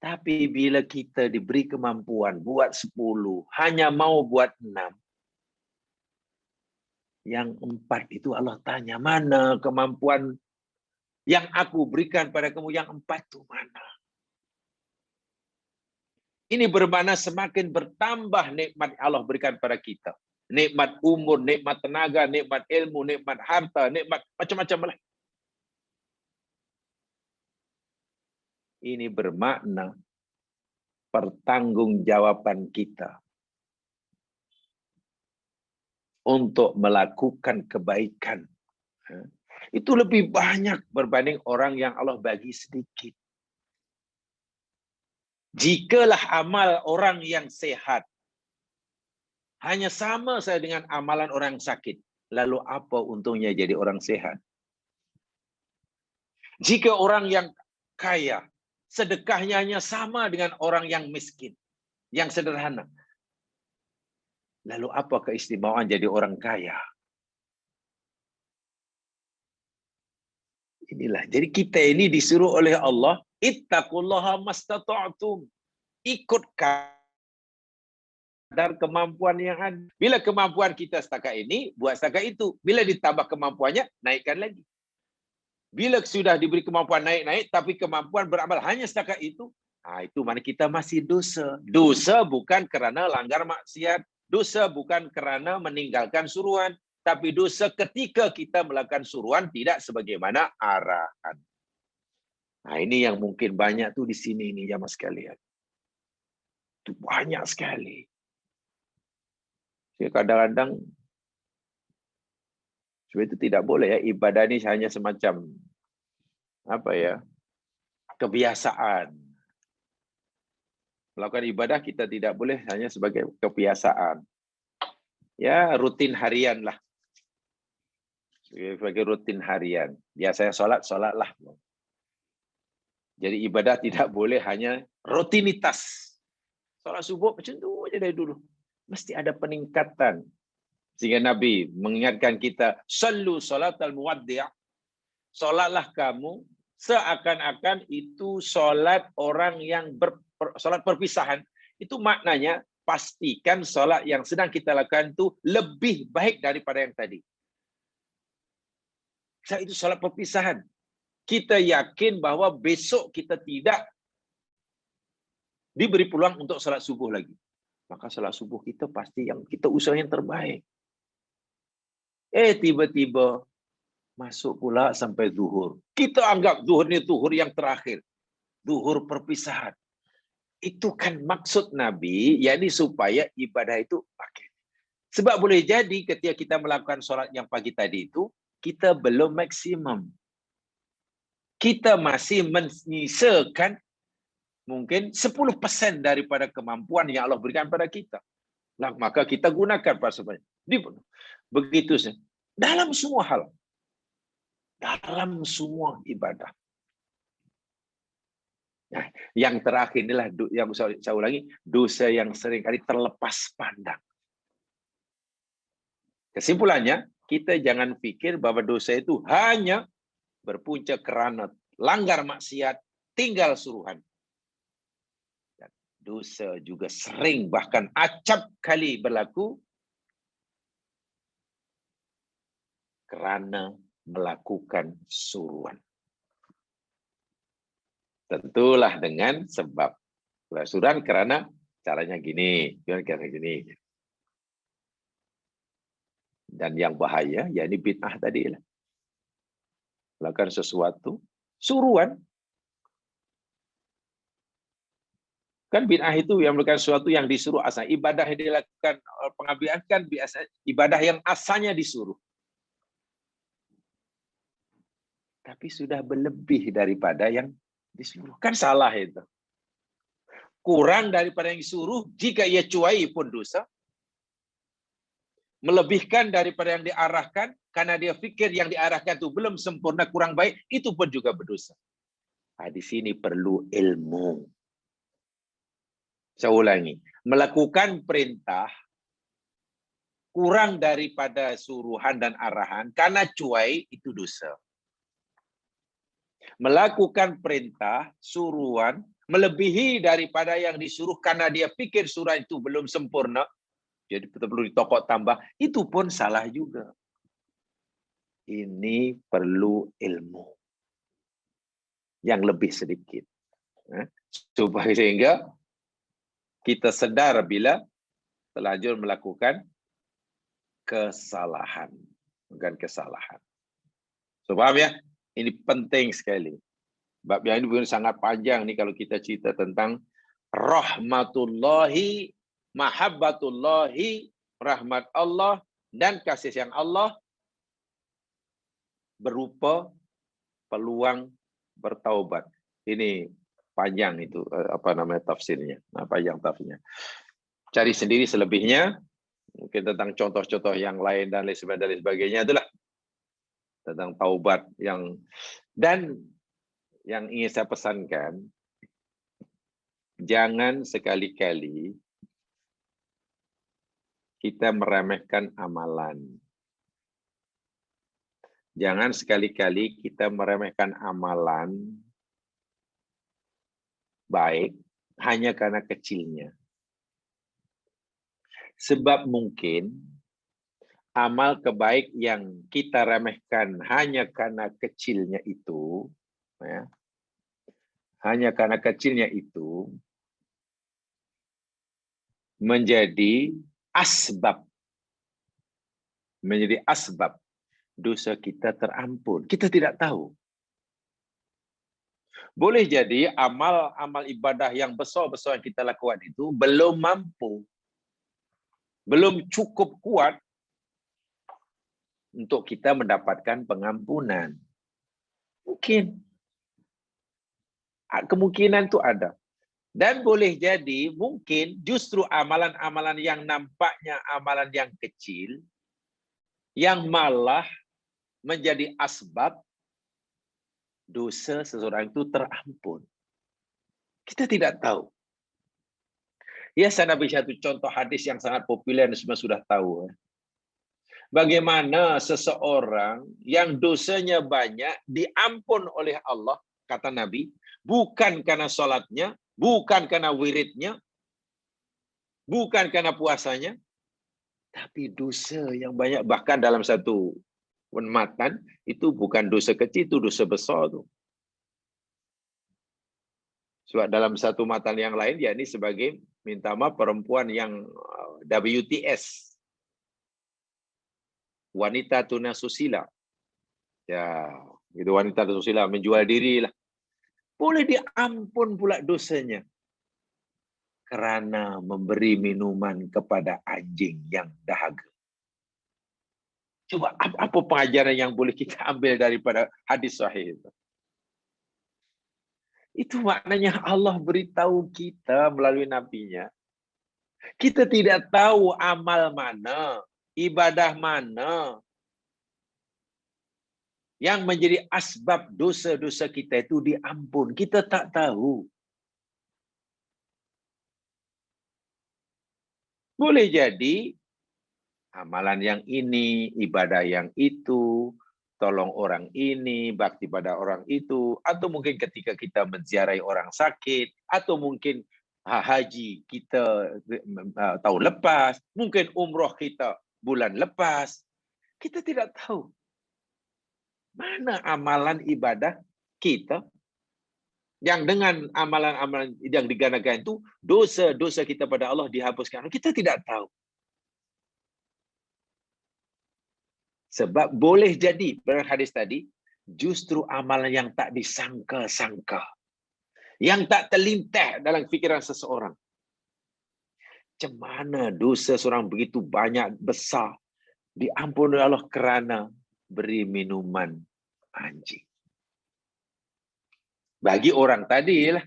Tapi bila kita diberi kemampuan buat 10, hanya mau buat 6, yang 4 itu Allah tanya, mana kemampuan yang aku berikan pada kamu, yang 4 itu mana? Ini bermakna semakin bertambah nikmat Allah berikan pada kita. Nikmat umur, nikmat tenaga, nikmat ilmu, nikmat harta, nikmat macam-macam lah. Ini bermakna pertanggungjawaban kita untuk melakukan kebaikan itu lebih banyak berbanding orang yang Allah bagi sedikit. Jikalah amal orang yang sehat hanya sama saya dengan amalan orang sakit, lalu apa untungnya jadi orang sehat? Jika orang yang kaya, sedekahnya hanya sama dengan orang yang miskin, yang sederhana, lalu apa keistimewaan jadi orang kaya? Inilah. Jadi kita ini disuruh oleh Allah, ittaqullaha mastata'tum. Ikut kadar kemampuan yang ada. Bila kemampuan kita setakat ini, buat setakat itu. Bila ditambah kemampuannya, naikkan lagi. Bila sudah diberi kemampuan naik-naik, tapi kemampuan beramal hanya setakat itu mana kita masih dosa. Dosa bukan kerana langgar maksiat. Dosa bukan kerana meninggalkan suruhan. Tapi dosa ketika kita melakukan suruhan tidak sebagaimana arahan. Nah, ini yang mungkin banyak tuh di sini nih jamaah sekalian. Itu banyak sekali. Kadang-kadang sebab itu tidak boleh ya, ibadah ini hanya semacam kebiasaan. Melakukan ibadah kita tidak boleh hanya sebagai kebiasaan. Ya, rutin harian lah. Sebagai rutin harian. Biasanya sholatlah. Jadi ibadah tidak boleh hanya rutinitas. Sholat subuh macam tu aja dari dulu. Mesti ada peningkatan. Sehingga Nabi mengingatkan kita, sallu salatal muwaddi'. Sholatlah kamu seakan-akan itu sholat orang yang sholat perpisahan. Itu maknanya pastikan sholat yang sedang kita lakukan itu lebih baik daripada yang tadi. Itu sholat perpisahan. Kita yakin bahwa besok kita tidak diberi peluang untuk sholat subuh lagi. Maka sholat subuh kita pasti yang kita usaha yang terbaik. Tiba-tiba masuk pula sampai zuhur. Kita anggap zuhur ini zuhur yang terakhir. Zuhur perpisahan. Itu kan maksud Nabi, yakni supaya ibadah itu pakai. Sebab boleh jadi ketika kita melakukan sholat yang pagi tadi itu, kita belum maksimum. Kita masih menyisakan mungkin 10% daripada kemampuan yang Allah berikan pada kita. Nah, maka kita gunakan pasalnya. Begitu saja. Dalam semua hal. Dalam semua ibadah. Nah, yang terakhir inilah yang saya ulangi, dosa yang seringkali terlepas pandang. Kesimpulannya, kita jangan pikir bahwa dosa itu hanya berpunca kerana langgar maksiat, tinggal suruhan. Dosa juga sering bahkan acap kali berlaku kerana melakukan suruhan. Tentulah dengan sebab suruhan kerana caranya gini, caranya gini. Dan yang bahaya, yakni bid'ah tadi lah. Melakukan sesuatu, suruhan. Kan bid'ah itu yang melakukan sesuatu yang disuruh asal. Ibadah yang dilakukan pengambilan kan biasa ibadah yang asalnya disuruh. Tapi sudah berlebih daripada yang disuruh. Kan salah itu. Kurang daripada yang disuruh, jika ia cuai pun dosa. Melebihkan daripada yang diarahkan, karena dia fikir yang diarahkan itu belum sempurna, kurang baik, itu pun juga berdosa. Di sini perlu ilmu. Saya ulangi, melakukan perintah kurang daripada suruhan dan arahan, karena cuai itu dosa. Melakukan perintah, suruhan, melebihi daripada yang disuruh karena dia pikir suruhan itu belum sempurna, jadi perlu ditokok tambah, itu pun salah juga. Ini perlu ilmu yang lebih sedikit. Supaya sehingga kita sedar bila terlanjur melakukan kesalahan. Bukan kesalahan. So, paham ya? Ini penting sekali. Bab yang ini sangat panjang nih kalau kita cerita tentang rahmatullahi, mahabbatullahi, rahmat Allah dan kasih sayang Allah berupa peluang bertaubat. Ini panjang itu tafsirnya. Panjang tafsirnya. Cari sendiri selebihnya, mungkin tentang contoh-contoh yang lain dan lain sebagainya itulah tentang taubat yang ingin saya pesankan, jangan sekali-kali kita meremehkan amalan. Jangan sekali-kali kita meremehkan amalan baik hanya karena kecilnya. Sebab mungkin amal kebaik yang kita remehkan hanya karena kecilnya itu, ya, hanya karena kecilnya itu menjadi asbab dosa kita terampun. Kita tidak tahu. Boleh jadi amal ibadah yang besar-besar yang kita lakukan itu belum mampu, belum cukup kuat untuk kita mendapatkan pengampunan. Mungkin. Kemungkinan itu ada. Dan boleh jadi mungkin justru amalan-amalan yang nampaknya amalan yang kecil, yang malah menjadi asbab dosa seseorang itu terampun. Kita tidak tahu. Ya, saya beri satu contoh hadis yang sangat populer, semua sudah tahu. Bagaimana seseorang yang dosanya banyak diampun oleh Allah, kata Nabi, bukan karena sholatnya, bukan karena wiridnya, bukan karena puasanya, tapi dosa yang banyak. Bahkan dalam satu matan, itu bukan dosa kecil, itu dosa besar. Sebab dalam satu matan yang lain, yakni sebagai minta maaf perempuan yang WTS, wanita tunasusila. Ya, itu wanita tunasusila, menjual diri lah. Boleh diampun pula dosanya karena memberi minuman kepada anjing yang dahaga. Coba apa pengajaran yang boleh kita ambil daripada hadis sahih itu? Itu maknanya Allah beritahu kita melalui nabinya. Kita tidak tahu amal mana, ibadah mana yang menjadi asbab dosa-dosa kita itu diampun. Kita tak tahu. Boleh jadi amalan yang ini, ibadah yang itu, tolong orang ini, bakti pada orang itu, atau mungkin ketika kita menziarahi orang sakit, atau mungkin haji kita tahun lepas, mungkin umroh kita bulan lepas. Kita tidak tahu mana amalan ibadah kita yang dengan amalan-amalan yang diganakan itu dosa-dosa kita pada Allah dihapuskan. Kita tidak tahu. Sebab boleh jadi, dalam hadis tadi, justru amalan yang tak disangka-sangka, yang tak terlintas dalam fikiran seseorang. Macam mana dosa seorang begitu banyak, besar, diampuni oleh Allah kerana beri minuman anjing. Bagi orang tadi lah.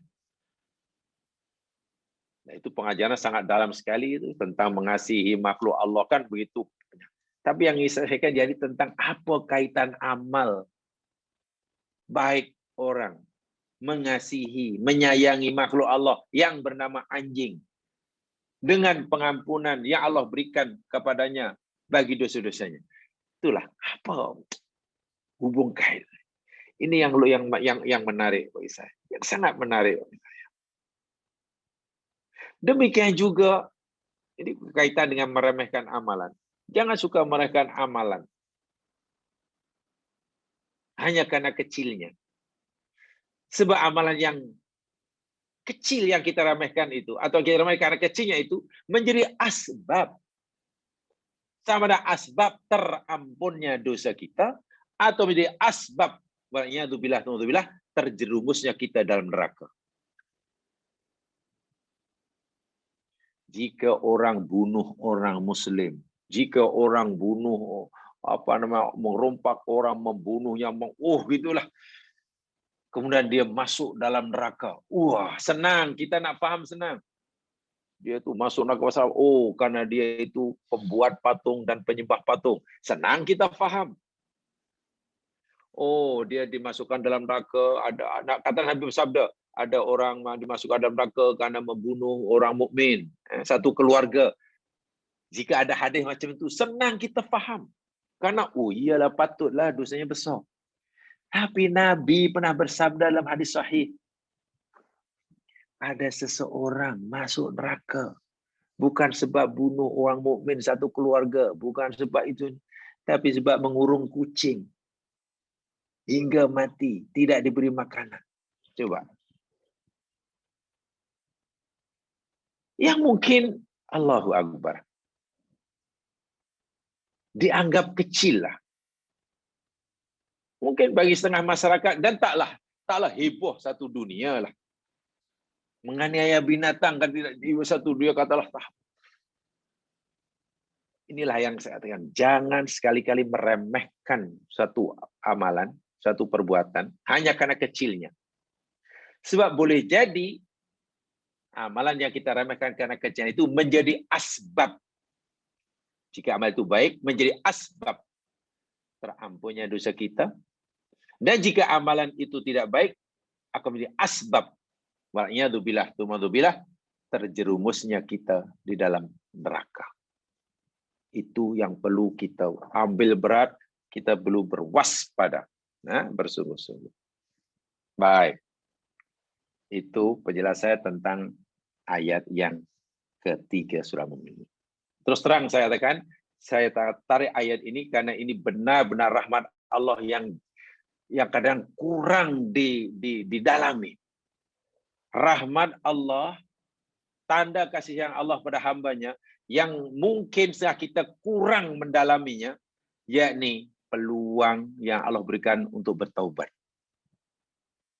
Nah, itu pengajaran sangat dalam sekali itu tentang mengasihi makhluk Allah kan begitu. Tapi yang saya sampaikan jadi tentang apa kaitan amal baik orang mengasihi, menyayangi makhluk Allah yang bernama anjing dengan pengampunan yang Allah berikan kepadanya bagi dosa-dosanya. Itulah apa hubung kait. Ini yang menarik bagi saya, yang sangat menarik bagi saya. Demikian juga ini kaitan dengan meremehkan amalan. Jangan suka meremehkan amalan hanya karena kecilnya. Sebab amalan yang kecil yang kita remehkan itu, atau kita remehkan karena kecilnya itu, menjadi asbab. Sama ada asbab terampunnya dosa kita, atau menjadi asbab, terjerumusnya kita dalam neraka. Jika orang bunuh orang Muslim, jika orang bunuh merompak orang, membunuhnya, gitulah. Kemudian dia masuk dalam neraka. Wah, senang, kita nak faham senang. Dia tu masuk neraka pasal karena dia itu pembuat patung dan penyembah patung. Senang kita faham. Dia dimasukkan dalam neraka, kata Nabi bersabda, ada orang dimasukkan dalam neraka karena membunuh orang mukmin, satu keluarga. Jika ada hadis macam itu, senang kita faham. Karena iyalah, patutlah, dosanya besar. Tapi Nabi pernah bersabda dalam hadis sahih, ada seseorang masuk neraka bukan sebab bunuh orang mukmin satu keluarga, bukan sebab itu, tapi sebab mengurung kucing hingga mati, tidak diberi makanan. Coba. Yang mungkin, Allahu Akbar, dianggap kecil lah. Mungkin bagi setengah masyarakat, dan taklah heboh satu dunia lah. Menganiaya binatang kan tidak di satu dunia, katalah tak. Inilah yang saya katakan, jangan sekali-kali meremehkan satu amalan, satu perbuatan hanya karena kecilnya. Sebab boleh jadi amalan yang kita remehkan karena kecilnya itu menjadi asbab. Jika amal itu baik, menjadi asbab terampunnya dosa kita. Dan jika amalan itu tidak baik, akan menjadi asbab wal'iyadzubillah, terjerumusnya kita di dalam neraka. Itu yang perlu kita ambil berat, kita perlu berwaspada, bersungguh-sungguh. Baik. Itu penjelasan tentang ayat yang ketiga surah Mu'min. Terus terang saya katakan, saya tarik ayat ini karena ini benar-benar rahmat Allah yang kadang kurang didalami. Rahmat Allah, tanda kasih yang Allah pada hambanya, yang mungkin kita kurang mendalaminya, yakni peluang yang Allah berikan untuk bertaubat.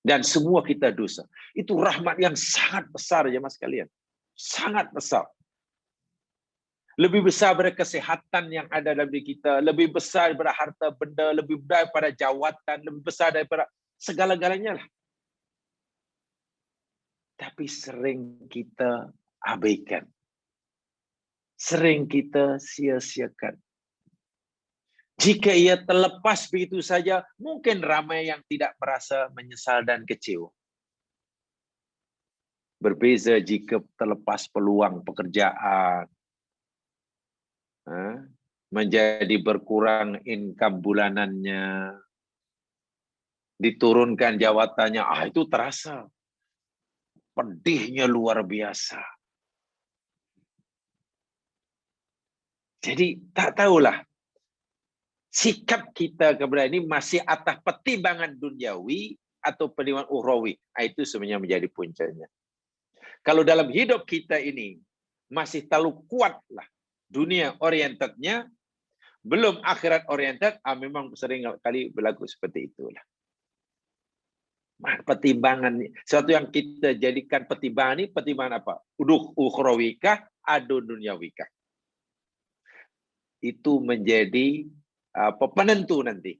Dan semua kita dosa. Itu rahmat yang sangat besar, ya mas kalian. Sangat besar. Lebih besar daripada kesehatan yang ada dalam diri kita, lebih besar daripada harta benda, lebih besar daripada jawatan, lebih besar daripada segala-galanya lah. Tapi sering kita abaikan. Sering kita sia-siakan. Jika ia terlepas begitu saja, mungkin ramai yang tidak merasa menyesal dan kecewa. Berbeza jika terlepas peluang pekerjaan, menjadi berkurang income bulanannya, diturunkan jawatannya, itu terasa. Pedihnya luar biasa. Jadi tak tahulah sikap kita kepada ini masih atas pertimbangan duniawi atau pertimbangan ukhrawi. Itu sebenarnya menjadi puncanya. Kalau dalam hidup kita ini masih terlalu kuatlah dunia orientednya, belum akhirat oriented, memang sering kali berlaku seperti itulah. Pertimbangan, sesuatu yang kita jadikan pertimbangan ini, pertimbangan apa? Ukhrawikah, adu dunyawikah. Itu menjadi penentu nanti.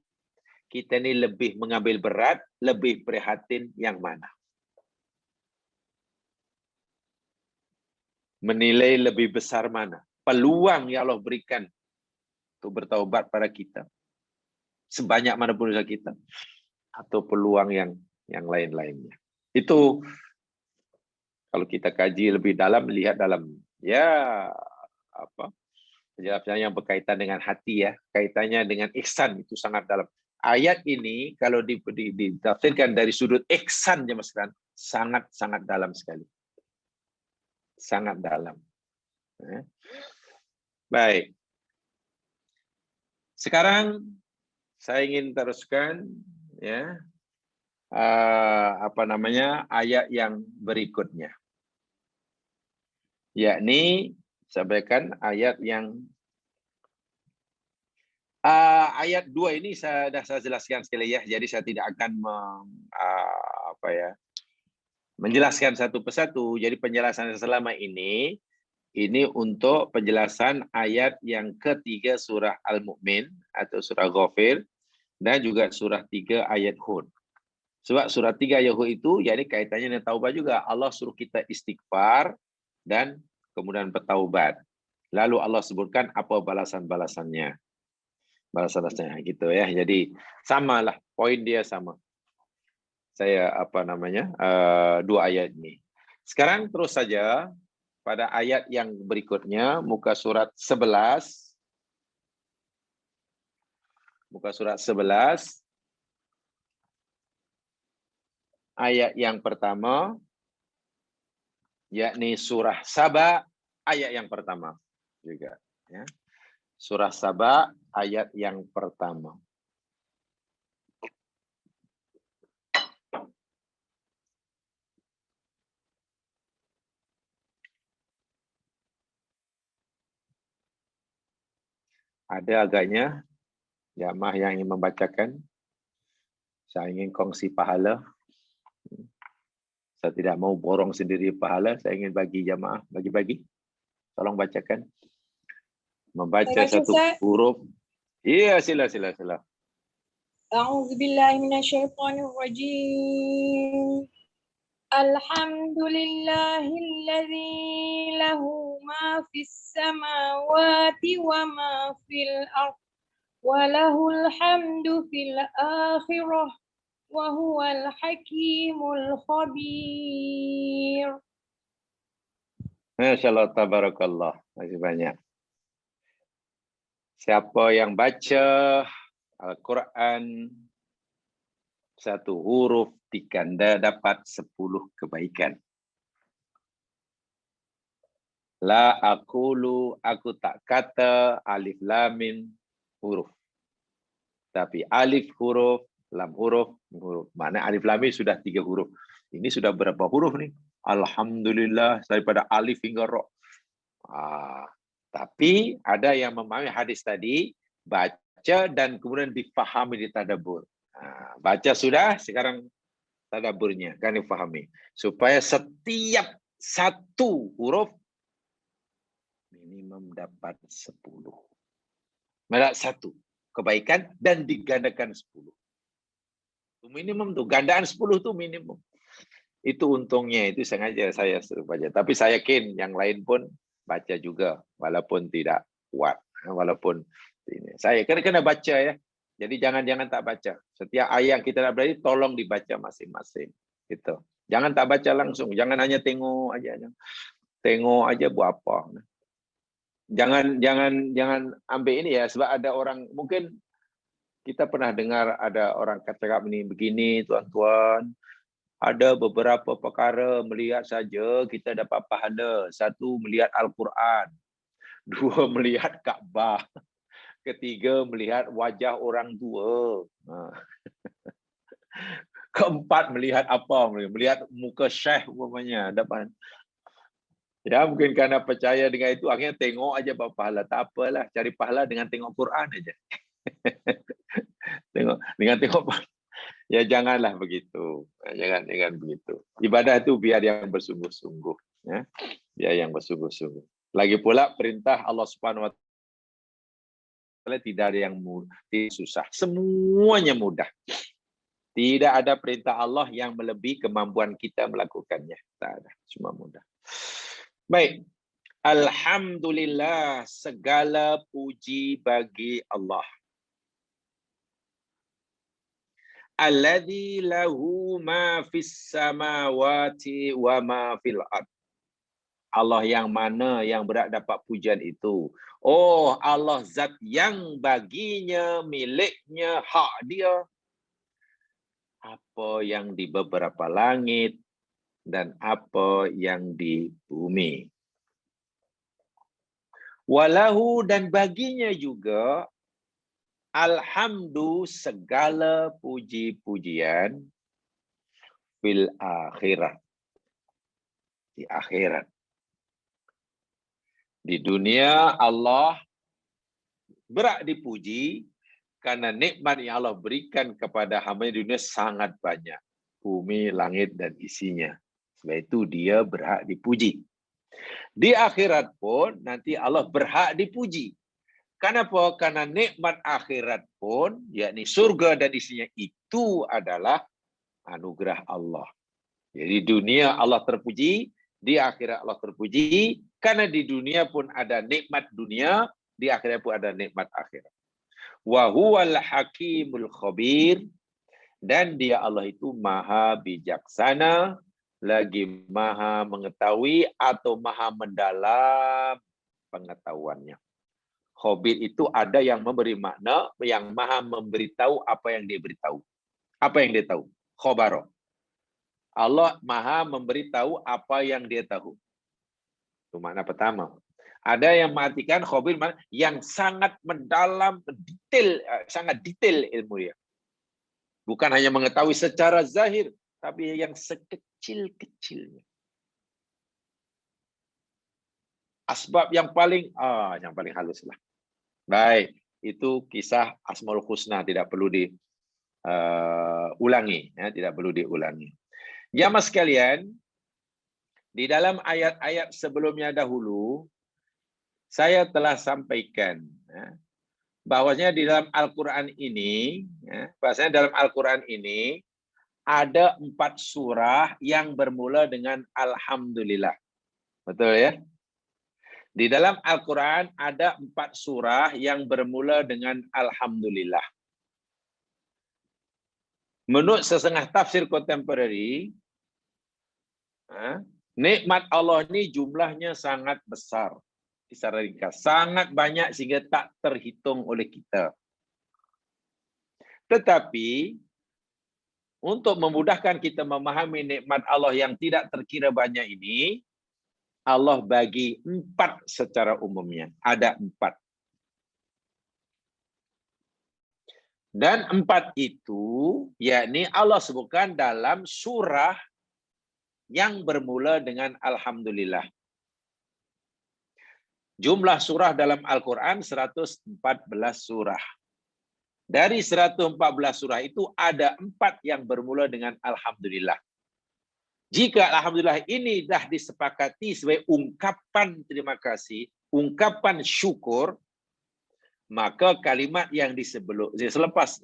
Kita ini lebih mengambil berat, lebih prihatin yang mana. Menilai lebih besar mana. Peluang yang Allah berikan untuk bertaubat pada kita. Sebanyak mana pun dosa kita. Atau peluang yang lain-lainnya. Itu kalau kita kaji lebih dalam, lihat dalam penjelasan yang berkaitan dengan hati, kaitannya dengan ihsan itu sangat dalam. Ayat ini kalau ditafsirkan dari sudut ihsan, sangat dalam sekali. Sangat dalam. Baik. Sekarang saya ingin teruskan ayat yang berikutnya, yakni sampaikan ayat yang ayat 2 ini saya jelaskan sekali jadi saya tidak akan menjelaskan satu persatu. Jadi penjelasan selama ini Ini untuk penjelasan ayat yang ketiga surah Al-Mu'min atau surah Ghafir dan juga surah 3 ayat Hud. Sebab surah 3 ayat Hud itu yakni kaitannya dengan taubah juga. Allah suruh kita istighfar dan kemudian bertaubat. Lalu Allah sebutkan apa balasan-balasannya. Balasan-balasannya gitu ya. Jadi samalah, poin dia sama. Saya dua ayat ini. Sekarang terus saja pada ayat yang berikutnya, muka surat 11. Muka surat 11. Ayat yang pertama, yakni surah Saba, ayat yang pertama juga. Ya. Surah Saba, ayat yang pertama. Ada agaknya jamaah yang ingin membacakan. Saya ingin kongsi pahala. Saya tidak mau borong sendiri pahala. Saya ingin bagi jamaah, bagi-bagi. Tolong bacakan. Membaca satu huruf. Iya, sila. A'udzubillahi minasyaitonirrajim. Alhamdulillahilladzi lahu ma fis samawati wa ma fil ardh wa lahul hamdu fil akhirah wa huwal hakimul khabir. Masyaallah, tabarakallah. Masih banyak. Siapa yang baca Al-Quran satu huruf diganda dapat 10 kebaikan. La aqulu, aku tak kata alif lam mim huruf. Tapi alif huruf, lam huruf, huruf. Makna alif lam mim sudah 3 huruf. Ini sudah berapa huruf nih? Alhamdulillah, daripada alif hingga ra. Tapi ada yang memahami hadis tadi, baca dan kemudian difahami, ditadabbur. Baca sudah, sekarang tadaburnya kan difahami. Supaya setiap satu huruf minimum dapat 10. Mereka satu kebaikan dan digandakan 10. Minimum tuh, gandaan 10 tuh minimum. Itu untungnya, itu sengaja saya suruh baca. Tapi saya yakin yang lain pun baca juga, walaupun tidak kuat. Walaupun ini. Saya kena baca ya. Jadi jangan tak baca. Setiap ayat kita nak belajar, tolong dibaca masing-masing. Gitu. Jangan tak baca langsung. Jangan hanya tengok aja. Tengok aja buat apa. Jangan ambil ini ya. Sebab ada orang, mungkin kita pernah dengar ada orang kata ini begini, tuan-tuan. Ada beberapa perkara melihat saja kita dapat pahala. 1, melihat Al-Quran. 2, melihat Kaabah. 3, melihat wajah orang tua. 4, melihat apa? Melihat muka syekh umpamanya. Dapat. Ya, mungkin karena percaya dengan itu, akhirnya tengok aja apa pahala. Tak apalah, cari pahala dengan tengok Quran aja. dengan tengok. Ya janganlah begitu. Jangan begitu. Ibadah itu biar yang bersungguh-sungguh. Ya. Biar yang bersungguh-sungguh. Lagi pula perintah Allah Subhanahu wa Ta'ala tidak ada yang susah. Semuanya mudah. Tidak ada perintah Allah yang melebihi kemampuan kita melakukannya. Tak ada. Semua mudah. Baik. Alhamdulillah, segala puji bagi Allah. Alladzi lahu ma fis samawati wa ma fil ard. Allah yang mana yang berhak dapat pujian itu? Oh, Allah zat yang baginya, miliknya, hak dia. Apa yang di beberapa langit dan apa yang di bumi. Walahu, dan baginya juga alhamdu, segala puji-pujian fil akhirat. Di akhirat. Di dunia Allah berhak dipuji karena nikmat yang Allah berikan kepada hamba di dunia sangat banyak. Bumi, langit, dan isinya. Sebab itu dia berhak dipuji. Di akhirat pun nanti Allah berhak dipuji. Kenapa? Karena nikmat akhirat pun, yakni surga dan isinya itu adalah anugerah Allah. Jadi dunia Allah terpuji, di akhirat Allah terpuji, karena di dunia pun ada nikmat dunia, di akhirat pun ada nikmat akhirat. Wa huwal hakimul khabir, dan dia Allah itu maha bijaksana, lagi maha mengetahui atau maha mendalam pengetahuannya. Khabir itu ada yang memberi makna, yang maha memberitahu apa yang dia beritahu. Apa yang dia tahu? Khabaro. Allah maha memberitahu apa yang dia tahu. Itu makna pertama. Ada yang mengartikan khabir yang sangat mendalam, detail, sangat detail ilmu dia. Bukan hanya mengetahui secara zahir, tapi yang sekecil-kecilnya. Asbab yang paling halus lah. Baik, itu kisah Asmaul Husna, tidak perlu diulangi, tidak perlu diulangi. Jamaah sekalian, di dalam ayat-ayat sebelumnya dahulu, saya telah sampaikan bahwasanya di dalam Al-Quran ini, ada 4 surah yang bermula dengan Alhamdulillah. Betul ya? Di dalam Al-Quran ada 4 surah yang bermula dengan Alhamdulillah. Menurut setengah tafsir kontemporari, nikmat Allah ini jumlahnya sangat besar. Secara ringkas, sangat banyak sehingga tak terhitung oleh kita. Tetapi, untuk memudahkan kita memahami nikmat Allah yang tidak terkira banyak ini, Allah bagi 4 secara umumnya. Ada 4. Dan 4 itu, yakni Allah sebutkan dalam surah yang bermula dengan Alhamdulillah. Jumlah surah dalam Al-Quran 114 surah. Dari 114 surah itu ada 4 yang bermula dengan Alhamdulillah. Jika Alhamdulillah ini dah disepakati sebagai ungkapan terima kasih, ungkapan syukur, maka kalimat yang disebut selepas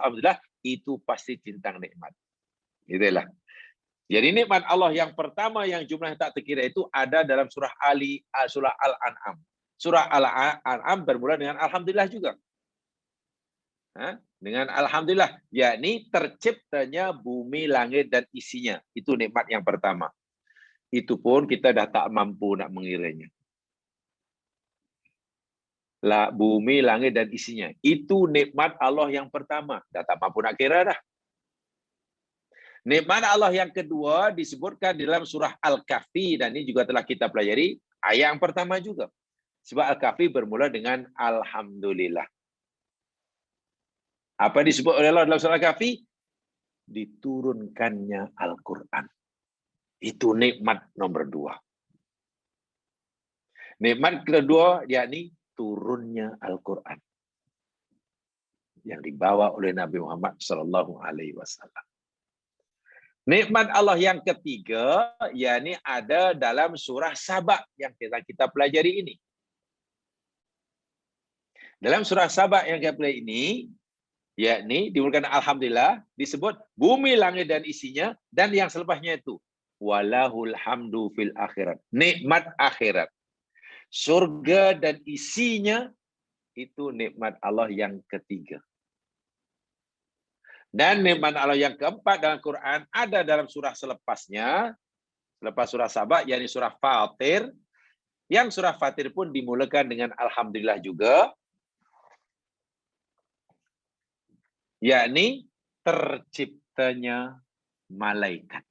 Alhamdulillah itu pasti tentang nikmat. Itulah. Jadi nikmat Allah yang pertama yang jumlahnya tak terkira itu ada dalam surah Al-An'am. Surah Al-An'am bermula dengan Alhamdulillah juga. Dengan Alhamdulillah, yakni terciptanya bumi, langit, dan isinya. Itu nikmat yang pertama. Itu pun kita dah tak mampu nak mengiranya. Bumi, langit, dan isinya. Itu nikmat Allah yang pertama. Dah tak mampu nak kira dah. Nikmat Allah yang kedua disebutkan dalam surah Al-Kahfi, dan ini juga telah kita pelajari ayat yang pertama juga. Sebab Al-Kahfi bermula dengan Alhamdulillah. Apa disebut oleh Allah dalam surah Al-Kahfi? Diturunkannya Al-Quran. Itu nikmat nomor 2. Nikmat kedua, yakni turunnya Al-Quran. Yang dibawa oleh Nabi Muhammad SAW. Nikmat Allah yang ketiga, yakni ada dalam surah Saba yang kita pelajari ini. Dalam surah Saba yang kita pelajari ini, yakni dimulakan Alhamdulillah, disebut bumi, langit, dan isinya, dan yang selepasnya itu walahul hamdu fil akhirat, nikmat akhirat, surga dan isinya, itu nikmat Allah yang ketiga. Dan nikmat Allah yang keempat dalam Quran ada dalam surah selepasnya, selepas surah Saba, yakni surah Fatir, yang surah Fatir pun dimulakan dengan Alhamdulillah juga, yakni terciptanya malaikat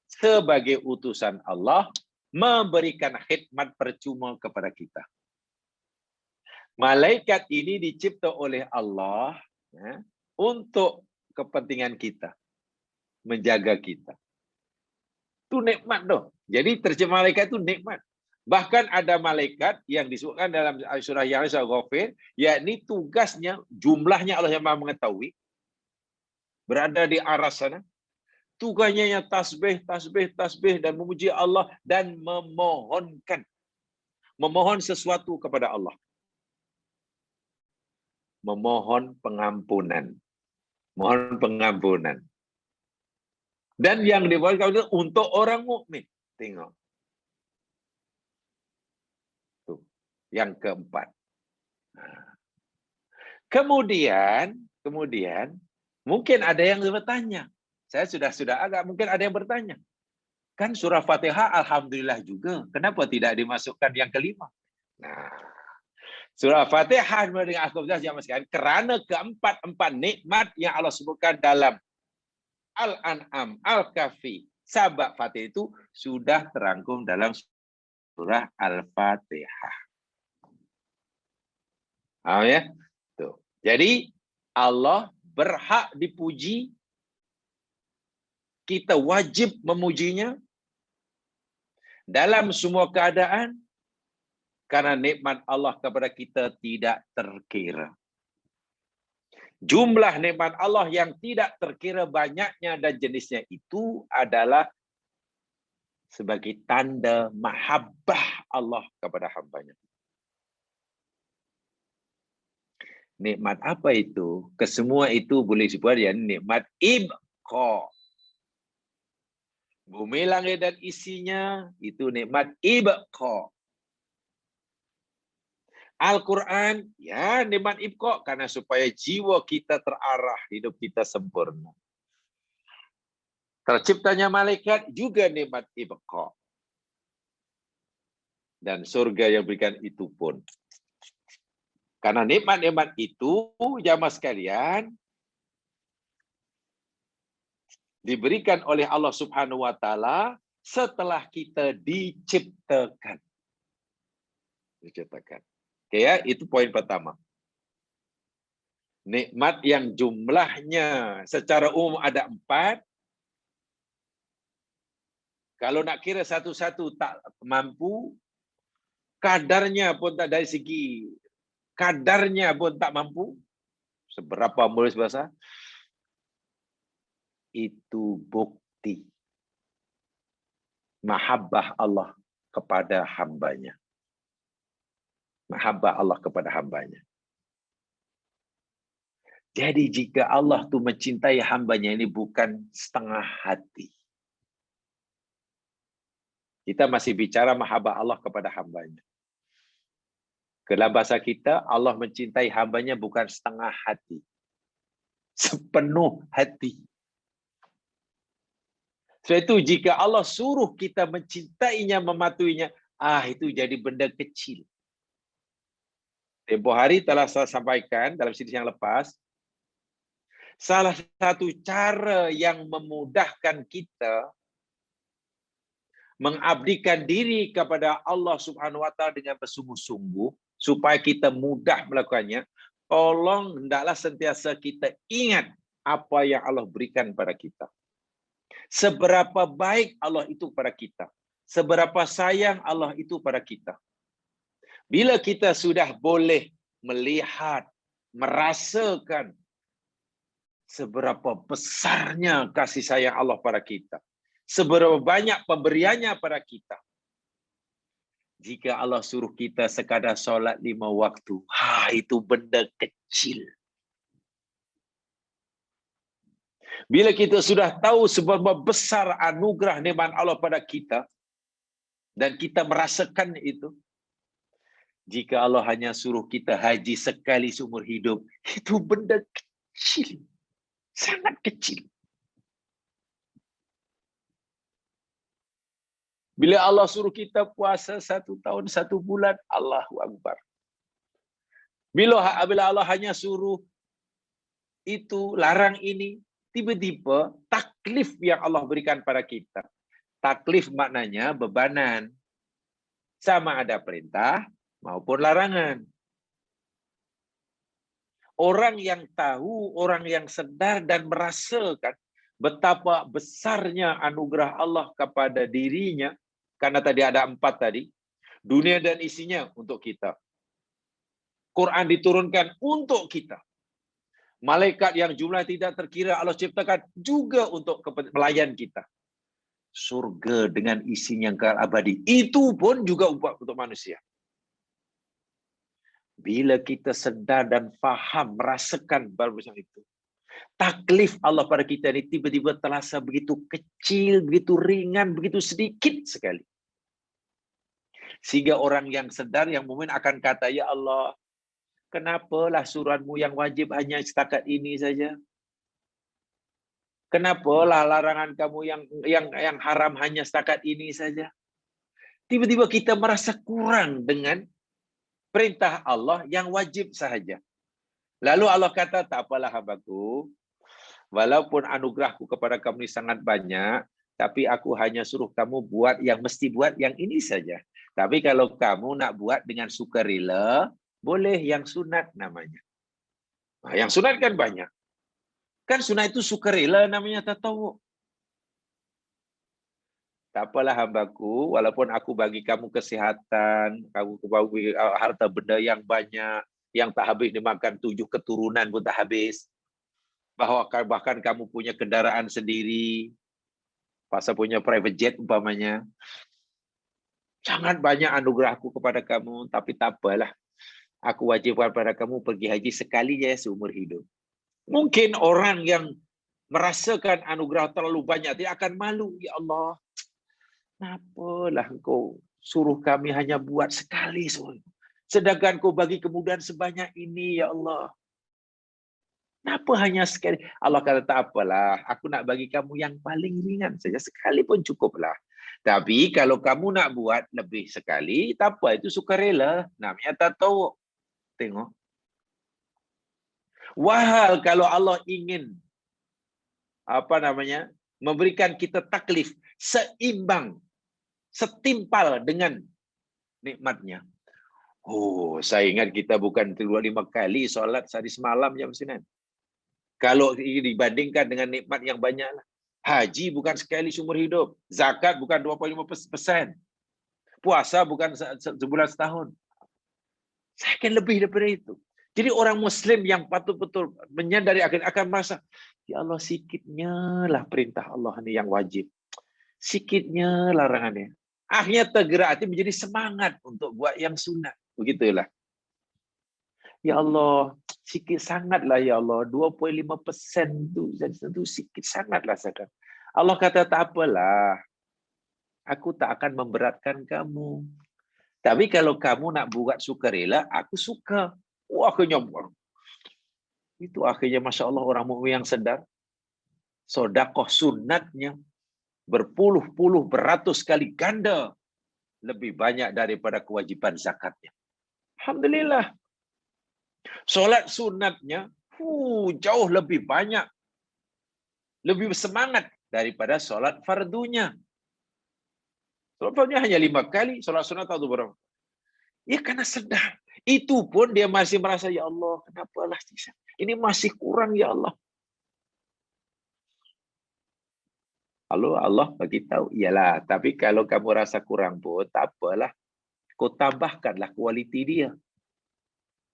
sebagai utusan Allah memberikan khidmat percuma kepada kita. Malaikat ini dicipta oleh Allah untuk kepentingan kita, menjaga kita. Itu nikmat doh. Jadi tercipta malaikat itu nikmat. Bahkan ada malaikat yang disebutkan dalam surah yang surah Ghafir, yakni tugasnya, jumlahnya Allah yang Maha mengetahui, berada di aras sana. Tugasnya tasbih, tasbih, tasbih dan memuji Allah dan memohon sesuatu kepada Allah. Memohon pengampunan. Mohon pengampunan. Dan yang dibuat untuk orang mukmin. Tengok. Tuh, yang keempat. Kemudian mungkin ada yang bertanya. Saya sudah agak mungkin ada yang bertanya. Kan surah Fatihah alhamdulillah juga. Kenapa tidak dimasukkan yang kelima? Nah, surah Fatihah dengan alhamdulillah jamaah sekalian kerana keempat nikmat yang Allah sebutkan dalam Al-An'am, Al-Kahfi, Sabah Fatihah itu sudah terangkum dalam surah Al-Fatihah. Ya? Tuh. Jadi Allah berhak dipuji, kita wajib memujinya dalam semua keadaan karena nikmat Allah kepada kita tidak terkira. Jumlah nikmat Allah yang tidak terkira banyaknya dan jenisnya itu adalah sebagai tanda mahabbah Allah kepada hambanya. Nikmat apa itu? Kesemua itu boleh disebut ya nikmat ibqa. Bumi, langit dan isinya itu nikmat ibqa. Al-Quran, ya nikmat ibqa karena supaya jiwa kita terarah, hidup kita sempurna. Terciptanya malaikat juga nikmat ibqa. Dan surga yang berikan itu pun. Karena nikmat-nikmat itu, jamaah sekalian, diberikan oleh Allah Subhanahu wa taala setelah kita diciptakan. Oke ya, itu poin pertama. Nikmat yang jumlahnya secara umum ada 4. Kalau nak kira satu-satu tak mampu, kadarnya pun tak dari segi kadarnya pun tak mampu. Seberapa mulai bahasa? Itu bukti mahabbah Allah kepada hambanya. Mahabbah Allah kepada hambanya. Jadi jika Allah tu mencintai hambanya ini bukan setengah hati. Kita masih bicara mahabbah Allah kepada hambanya. Dalam bahasa kita, Allah mencintai hambanya bukan setengah hati. Sepenuh hati. Sebab itu jika Allah suruh kita mencintainya, mematuhinya, itu jadi benda kecil. Tempoh hari telah saya sampaikan dalam sidang yang lepas, salah satu cara yang memudahkan kita mengabdikan diri kepada Allah Subhanahu wa taala dengan bersungguh-sungguh supaya kita mudah melakukannya, tolong hendaklah sentiasa kita ingat apa yang Allah berikan pada kita. Seberapa baik Allah itu pada kita. Seberapa sayang Allah itu pada kita. Bila kita sudah boleh melihat, merasakan seberapa besarnya kasih sayang Allah pada kita. Seberapa banyak pemberiannya pada kita. Jika Allah suruh kita sekadar solat 5 waktu, itu benda kecil. Bila kita sudah tahu seberapa besar anugerah nikmat Allah pada kita, dan kita merasakan itu, jika Allah hanya suruh kita haji sekali seumur hidup, itu benda kecil. Sangat kecil. Bila Allah suruh kita puasa 1 tahun 1 bulan, Allahu Akbar. Bila Allah hanya suruh itu, larang ini, tiba-tiba taklif yang Allah berikan pada kita. Taklif maknanya bebanan. Sama ada perintah maupun larangan. Orang yang tahu, orang yang sedar dan merasakan betapa besarnya anugerah Allah kepada dirinya, karena tadi ada 4 tadi, dunia dan isinya untuk kita. Quran diturunkan untuk kita. Malaikat yang jumlah tidak terkira Allah ciptakan juga untuk pelayan kita. Surga dengan isinya yang kekal abadi. Itu pun juga untuk manusia. Bila kita sedar dan faham, merasakan barusan itu. Taklif Allah pada kita ini tiba-tiba terasa begitu kecil, begitu ringan, begitu sedikit sekali. Sehingga orang yang sedar, yang mukmin akan kata, ya Allah, kenapalah suruhanmu yang wajib hanya setakat ini saja? Kenapalah larangan kamu yang haram hanya setakat ini saja? Tiba-tiba kita merasa kurang dengan perintah Allah yang wajib sahaja. Lalu Allah kata, tak apalah hambaku, walaupun anugerahku kepada kamu ini sangat banyak, tapi aku hanya suruh kamu buat yang mesti buat yang ini saja. Tapi kalau kamu nak buat dengan sukarela, boleh yang sunat namanya. Nah, yang sunat kan banyak. Kan sunat itu sukarela namanya tatawu. Tak apalah hambaku, walaupun aku bagi kamu kesihatan, kamu bagi harta benda yang banyak, yang tak habis dimakan 7 keturunan pun tak habis. Bahkan kamu punya kendaraan sendiri, pasal punya private jet umpamanya. Sangat banyak anugerahku kepada kamu, tapi tak apalah. Aku wajibkan pada kamu pergi haji sekali je seumur hidup. Mungkin orang yang merasakan anugerah terlalu banyak, dia akan malu. Ya Allah, kenapalah engkau suruh kami hanya buat sekali seumur. Sedangkan kau bagi kemudahan sebanyak ini, ya Allah. Kenapa hanya sekali? Allah kata, tak apalah. Aku nak bagi kamu yang paling ringan saja. Sekali pun cukuplah. Tapi kalau kamu nak buat lebih sekali, tak apa. Itu sukarela. Namanya tatawu. Tengok. Wahal kalau Allah ingin memberikan kita taklif seimbang, setimpal dengan nikmatnya. Oh, saya ingat kita bukan 2-5 kali solat sehari semalam jam Senin. Kalau dibandingkan dengan nikmat yang banyak, haji bukan sekali seumur hidup, zakat bukan 25%, puasa bukan sebulan setahun. Saya akan lebih daripada itu. Jadi orang Muslim yang patut betul menyadari akan merasa, ya Allah, sikitnya lah perintah Allah ini yang wajib, sikitnya larangannya. Akhirnya tergerak hati menjadi semangat untuk buat yang sunat. Begitulah. Ya Allah, sikit sangatlah ya Allah, 25% itu sikit sangatlah zakat. Allah kata, tak apalah, aku tak akan memberatkan kamu. Tapi kalau kamu nak buat sukarela, aku suka. Wah, akhirnya itu akhirnya Masya Allah orang mukmin yang sedar. Sodakoh sunatnya berpuluh-puluh, beratus kali ganda lebih banyak daripada kewajiban zakatnya. Alhamdulillah. Solat sunatnya jauh lebih banyak, lebih semangat daripada solat fardunya. Solat fardunya hanya 5 kali, solat sunat tahu berapa? Ya karena sedar. Itu pun dia masih merasa, ya Allah, kenapalah ini masih kurang ya Allah. Lalu Allah bagi tahu, iyalah, tapi kalau kamu rasa kurang pun tak apalah, kau tambahkanlah kualiti dia.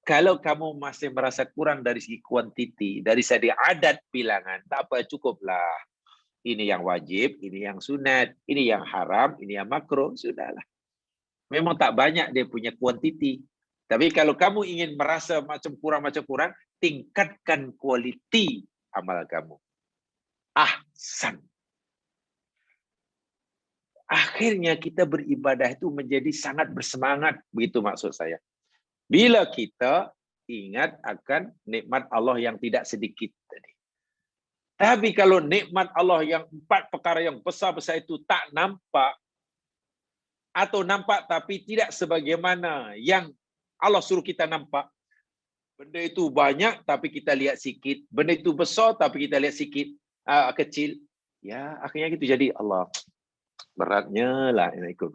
Kalau kamu masih merasa kurang dari segi kuantiti, dari segi adat bilangan, tak apa, cukuplah. Ini yang wajib, ini yang sunat, ini yang haram, ini yang makruh, sudahlah. Memang tak banyak dia punya kuantiti. Tapi kalau kamu ingin merasa macam kurang, tingkatkan kualiti amal kamu. Ahsan. Akhirnya kita beribadah itu menjadi sangat bersemangat. Begitu maksud saya. Bila kita ingat akan nikmat Allah yang tidak sedikit tadi. Tapi kalau nikmat Allah yang 4 perkara yang besar-besar itu tak nampak, atau nampak tapi tidak sebagaimana yang Allah suruh kita nampak. Benda itu banyak tapi kita lihat sikit. Benda itu besar tapi kita lihat sikit, kecil. Ya, akhirnya gitu. Jadi Allah, beratnya lah yang ikut.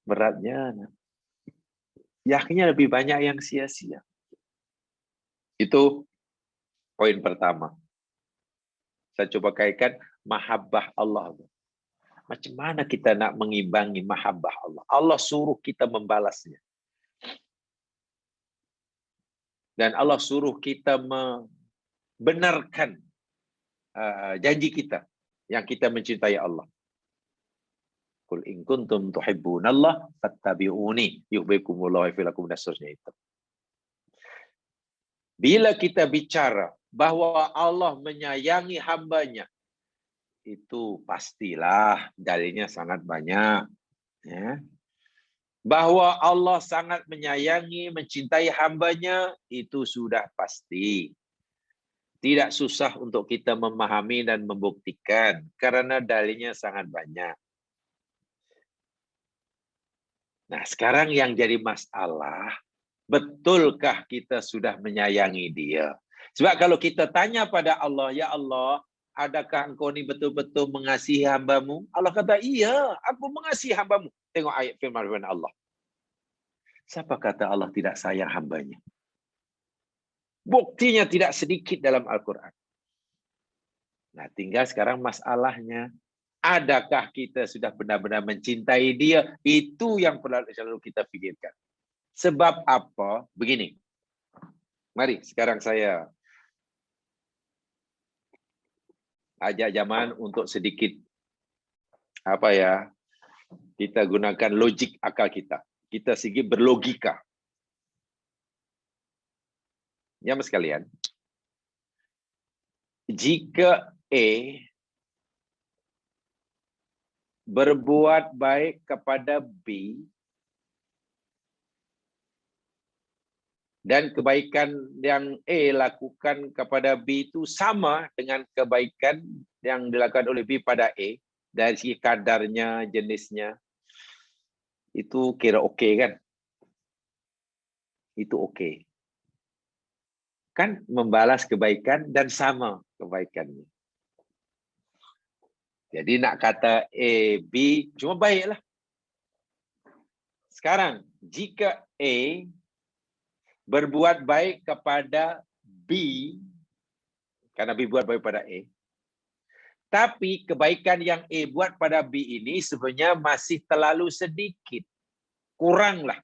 Beratnya. Ya, akhirnya lebih banyak yang sia-sia. Itu poin pertama. Saya coba kaitkan mahabbah Allah. Macam mana kita nak mengimbangi mahabbah Allah? Allah suruh kita membalasnya. Dan Allah suruh kita benarkan janji kita yang kita mencintai Allah. Qul in kuntum tuhibbunallah fattabi'uni yuhibbukumullah wa yaghfir lakum, dan seterusnya itu. Bila kita bicara bahwa Allah menyayangi hambanya, itu pastilah dalilnya sangat banyak. Ya. Bahwa Allah sangat menyayangi, mencintai hambanya, itu sudah pasti. Tidak susah untuk kita memahami dan membuktikan, karena dalilnya sangat banyak. Nah, sekarang yang jadi masalah, betulkah kita sudah menyayangi Dia? Sebab kalau kita tanya pada Allah, ya Allah, adakah engkau ni betul-betul mengasihi hambamu? Allah kata, iya, aku mengasihi hambamu. Tengok ayat firman Allah. Siapa kata Allah tidak sayang hambanya? Buktinya tidak sedikit dalam Al-Quran. Nah, tinggal sekarang masalahnya, adakah kita sudah benar-benar mencintai Dia? Itu yang selalu kita pikirkan. Sebab apa? Begini. Mari sekarang saya ajak zaman untuk sedikit kita gunakan logik akal kita. Kita sedikit berlogika. Ya, mas sekalian, jika A berbuat baik kepada B dan kebaikan yang A lakukan kepada B itu sama dengan kebaikan yang dilakukan oleh B pada A, dari segi kadarnya, jenisnya, itu kira okey kan? Itu okey. Kan membalas kebaikan dan sama kebaikannya. Jadi nak kata A, B, cuma baiklah. Sekarang, jika A berbuat baik kepada B, karena B buat baik pada A, tapi kebaikan yang A buat pada B ini sebenarnya masih terlalu sedikit. Kuranglah.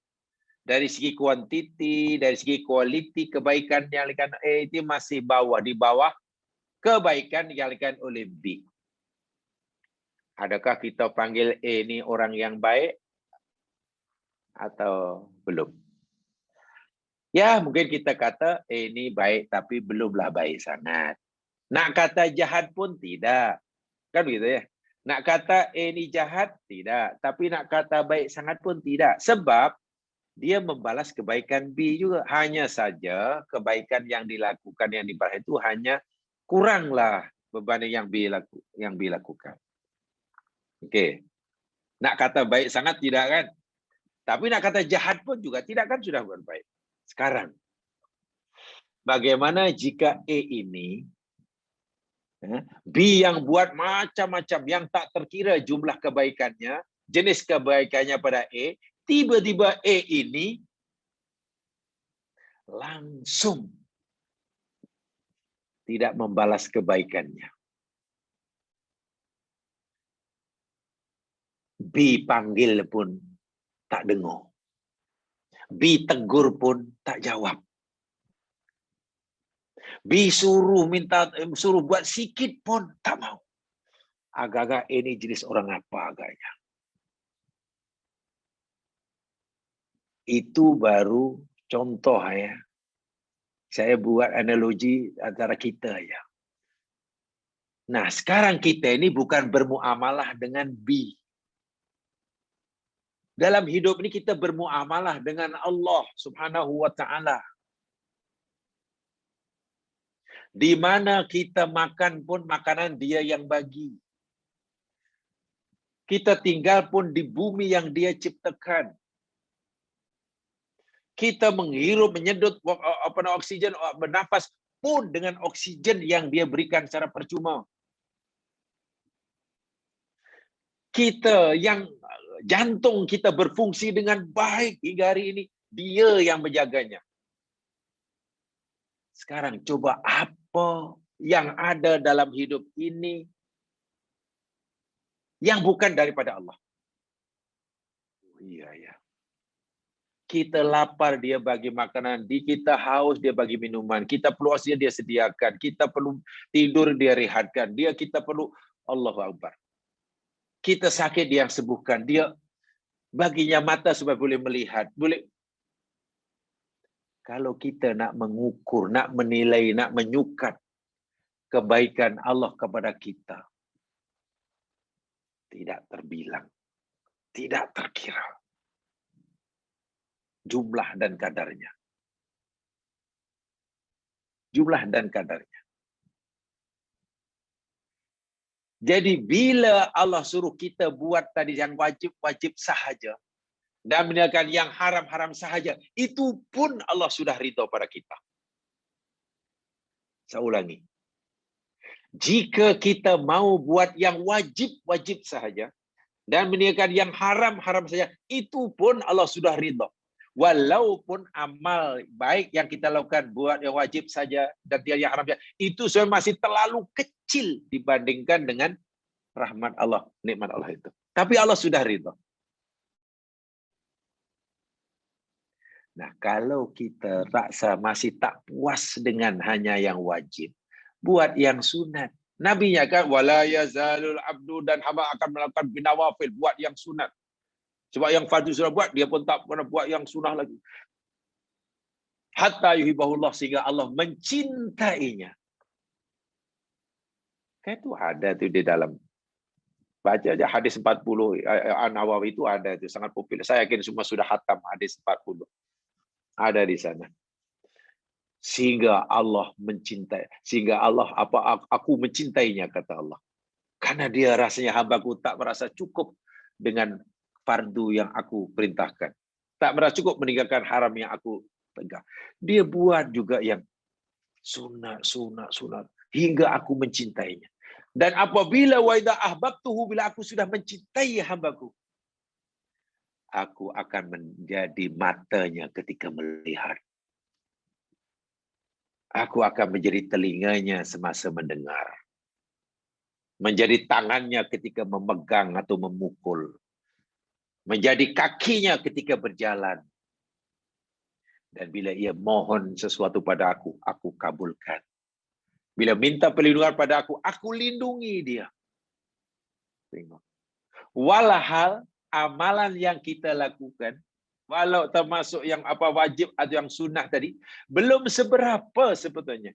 Dari segi kuantiti, dari segi kualiti, kebaikan yang dilakukan A itu masih di bawah kebaikan yang dilakukan oleh B. Adakah kita panggil A ini orang yang baik atau belum? Ya, mungkin kita kata ini baik tapi belumlah baik sangat. Nak kata jahat pun tidak. Kan begitu ya? Nak kata ini jahat tidak, tapi nak kata baik sangat pun tidak. Sebab dia membalas kebaikan B juga. Hanya saja kebaikan yang dilakukan, yang dibalas itu hanya kuranglah berbanding yang B lakukan. Okey. Nak kata baik sangat tidak kan? Tapi nak kata jahat pun juga tidak kan, sudah bukan baik. Sekarang, bagaimana jika A ini, B yang buat macam-macam, yang tak terkira jumlah kebaikannya, jenis kebaikannya pada A, tiba-tiba A ini langsung tidak membalas kebaikannya. B panggil pun tak dengar. B tegur pun tak jawab. B suruh buat sikit pun tak mau. Agak-agak ini jenis orang apa agaknya. Itu baru contoh ya. Saya buat analogi antara kita ya. Nah, sekarang kita ini bukan bermuamalah dengan B. Dalam hidup ini kita bermuamalah dengan Allah Subhanahu wa taala. Di mana kita makan pun makanan Dia yang bagi. Kita tinggal pun di bumi yang Dia ciptakan. Kita menghirup, menyedut oksigen, bernafas pun dengan oksigen yang Dia berikan secara percuma. Kita yang jantung kita berfungsi dengan baik hingga hari ini, Dia yang menjaganya. Sekarang coba apa yang ada dalam hidup ini yang bukan daripada Allah? Oh, iya ya. Kita lapar, dia bagi makanan. Kita haus, dia bagi minuman. Kita perlu oksigen, dia sediakan. Kita perlu tidur, dia rehatkan. Kita perlu, Allahu Akbar. Kita sakit, dia yang sembuhkan. Dia baginya mata supaya boleh melihat. Kalau kita nak mengukur, nak menilai, nak menyukat kebaikan Allah kepada kita, tidak terbilang, tidak terkira jumlah dan kadarnya. Jumlah dan kadarnya. Jadi bila Allah suruh kita buat tadi yang wajib-wajib sahaja dan meninggalkan yang haram-haram sahaja, itu pun Allah sudah ridha pada kita. Saya ulangi. Jika kita mau buat yang wajib-wajib sahaja dan meninggalkan yang haram-haram saja, itu pun Allah sudah ridha. Walaupun amal baik yang kita lakukan buat yang wajib saja dan tiada yang haram saja, itu sebenarnya masih terlalu kecil dibandingkan dengan rahmat Allah, nikmat Allah itu. Tapi Allah sudah ridha. Nah, kalau kita rasa masih tak puas dengan hanya yang wajib, buat yang sunat. Nabinya kan wala yazalul abdu, dan hamba akan melakukan binawafil, buat yang sunat. Sebab yang fardu sudah buat, dia pun tak pernah buat yang sunnah lagi. Hatta yuhibahullah, sehingga Allah mencintainya. Kan itu ada tu di dalam. Baca aja hadis 40 An-Nawawi itu ada, itu sangat populer. Saya yakin semua sudah khatam hadis 40. Ada di sana. Sehingga Allah mencintai. Sehingga Allah, aku mencintainya, kata Allah. Karena dia rasanya hambaku tak merasa cukup dengan fardu yang aku perintahkan. Tak merasa cukup meninggalkan haram yang aku pegang. Dia buat juga yang sunat. Hingga aku mencintainya. Dan apabila wa idza ahbabtuhu, bila aku sudah mencintai hambaku, aku akan menjadi matanya ketika melihat. Aku akan menjadi telinganya semasa mendengar. Menjadi tangannya ketika memegang atau memukul. Menjadi kakinya ketika berjalan. Dan bila ia mohon sesuatu pada aku kabulkan. Bila minta perlindungan pada aku lindungi dia. Tengok. Walhal amalan yang kita lakukan, walau termasuk yang wajib atau yang sunnah tadi, belum seberapa sebetulnya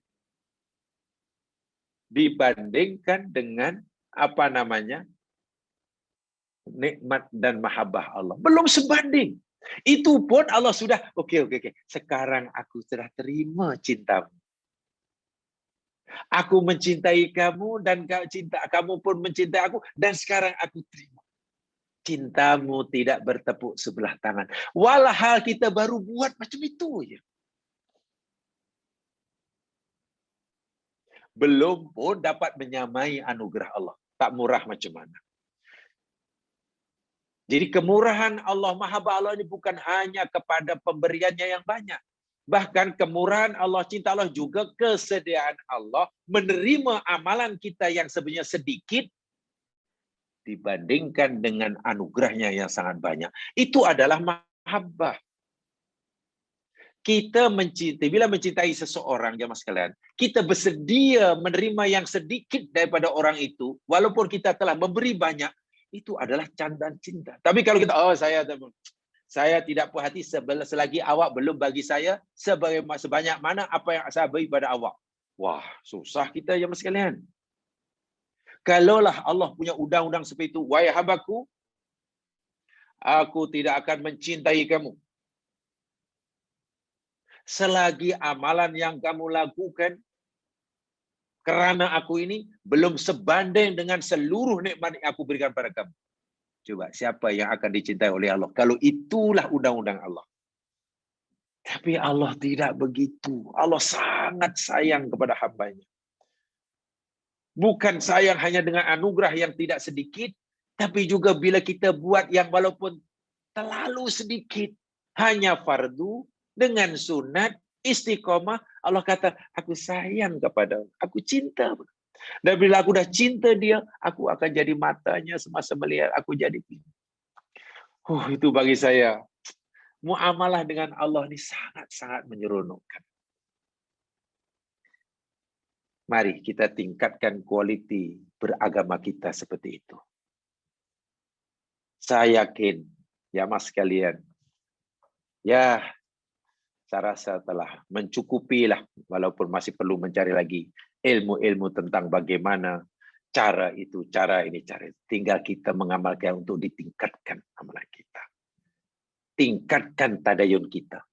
dibandingkan dengan nikmat dan mahabbah Allah. Belum sebanding. Itu pun Allah sudah, okey. Sekarang aku sudah terima cintamu. Aku mencintai kamu dan kamu pun mencintai aku, dan sekarang aku terima. Cintamu tidak bertepuk sebelah tangan. Walhal kita baru buat macam itu aja. Belum pun dapat menyamai anugerah Allah. Tak murah macam mana. Jadi kemurahan Allah, mahabbah Allah ini bukan hanya kepada pemberiannya yang banyak. Bahkan kemurahan Allah, cinta Allah juga kesediaan Allah menerima amalan kita yang sebenarnya sedikit dibandingkan dengan anugerahnya yang sangat banyak. Itu adalah mahabbah. Kita mencintai, bila mencintai seseorang, jemaah sekalian, kita bersedia menerima yang sedikit daripada orang itu, walaupun kita telah memberi banyak. Itu adalah candaan cinta. Tapi kalau kita, saya tidak puas hati selagi awak belum bagi saya sebanyak mana apa yang saya beri pada awak. Wah, susah kita ya sekalian. Kalaulah Allah punya undang-undang seperti itu, wahai hambaku, aku tidak akan mencintai kamu selagi amalan yang kamu lakukan kerana aku ini belum sebanding dengan seluruh nikmat yang aku berikan pada kamu. Coba, siapa yang akan dicintai oleh Allah? Kalau itulah undang-undang Allah. Tapi Allah tidak begitu. Allah sangat sayang kepada hambanya. Bukan sayang hanya dengan anugerah yang tidak sedikit, tapi juga bila kita buat yang walaupun terlalu sedikit, hanya fardu, dengan sunat, istiqomah, Allah kata, aku sayang kepada, aku cinta. Dan bila aku dah cinta dia, aku akan jadi matanya semasa melihat, aku jadi. Itu bagi saya muamalah dengan Allah ini sangat-sangat menyeronokkan. Mari kita tingkatkan kualiti beragama kita seperti itu. Saya yakin, ya mas sekalian, ya saya rasa telah mencukupilah, walaupun masih perlu mencari lagi ilmu-ilmu tentang bagaimana cara itu, cara ini, cara itu. Tinggal kita mengamalkan untuk ditingkatkan amalan kita. Tingkatkan tadayun kita.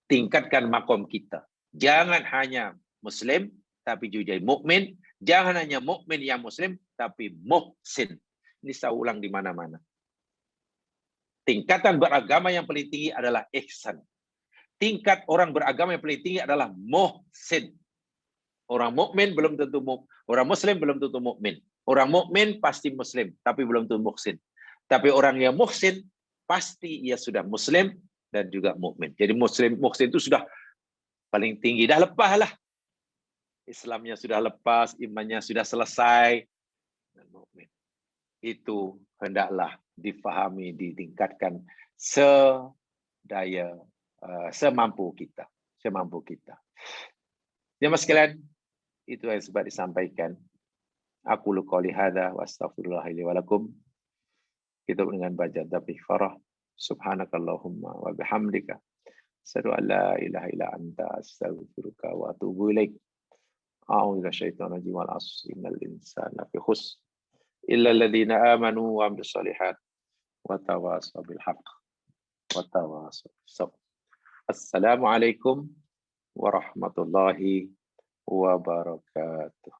Tingkatkan makom kita. Jangan hanya Muslim, tapi juga mukmin. Jangan hanya mukmin yang Muslim, tapi muhsin. Ini saya ulang di mana-mana. Tingkatan beragama yang paling tinggi adalah ihsan. Tingkat orang beragama yang paling tinggi adalah muhsin. Orang mukmin belum tentu orang Muslim belum tentu mukmin. Orang mukmin pasti Muslim, tapi belum tentu muhsin. Tapi orang yang muhsin pasti ia sudah Muslim dan juga mukmin. Jadi muhsin itu sudah paling tinggi. Dah lepas lah. Islamnya sudah lepas, imannya sudah selesai. Dan mukmin. Itu hendaklah difahami, ditingkatkan semampu kita. Semampu kita. Jemaah sekalian, itu yang sempat disampaikan. Aku qouli hadza wa astaghfirullah li wa lakum. Kita dengan baca tasbih farah. Subhanakallahumma wa bihamdika. Asyhadu an la ilaha illa anta astaghfiruka wa atubu ilaik. A'udzu minasyaitonir rajim wal 'asri innal insana fi khusr illa alladziina aamanu wa 'amilus shalihat wa tawassaw bil haqq wa tawassaw bis sabr. Assalamualaikum warahmatullahi wabarakatuh.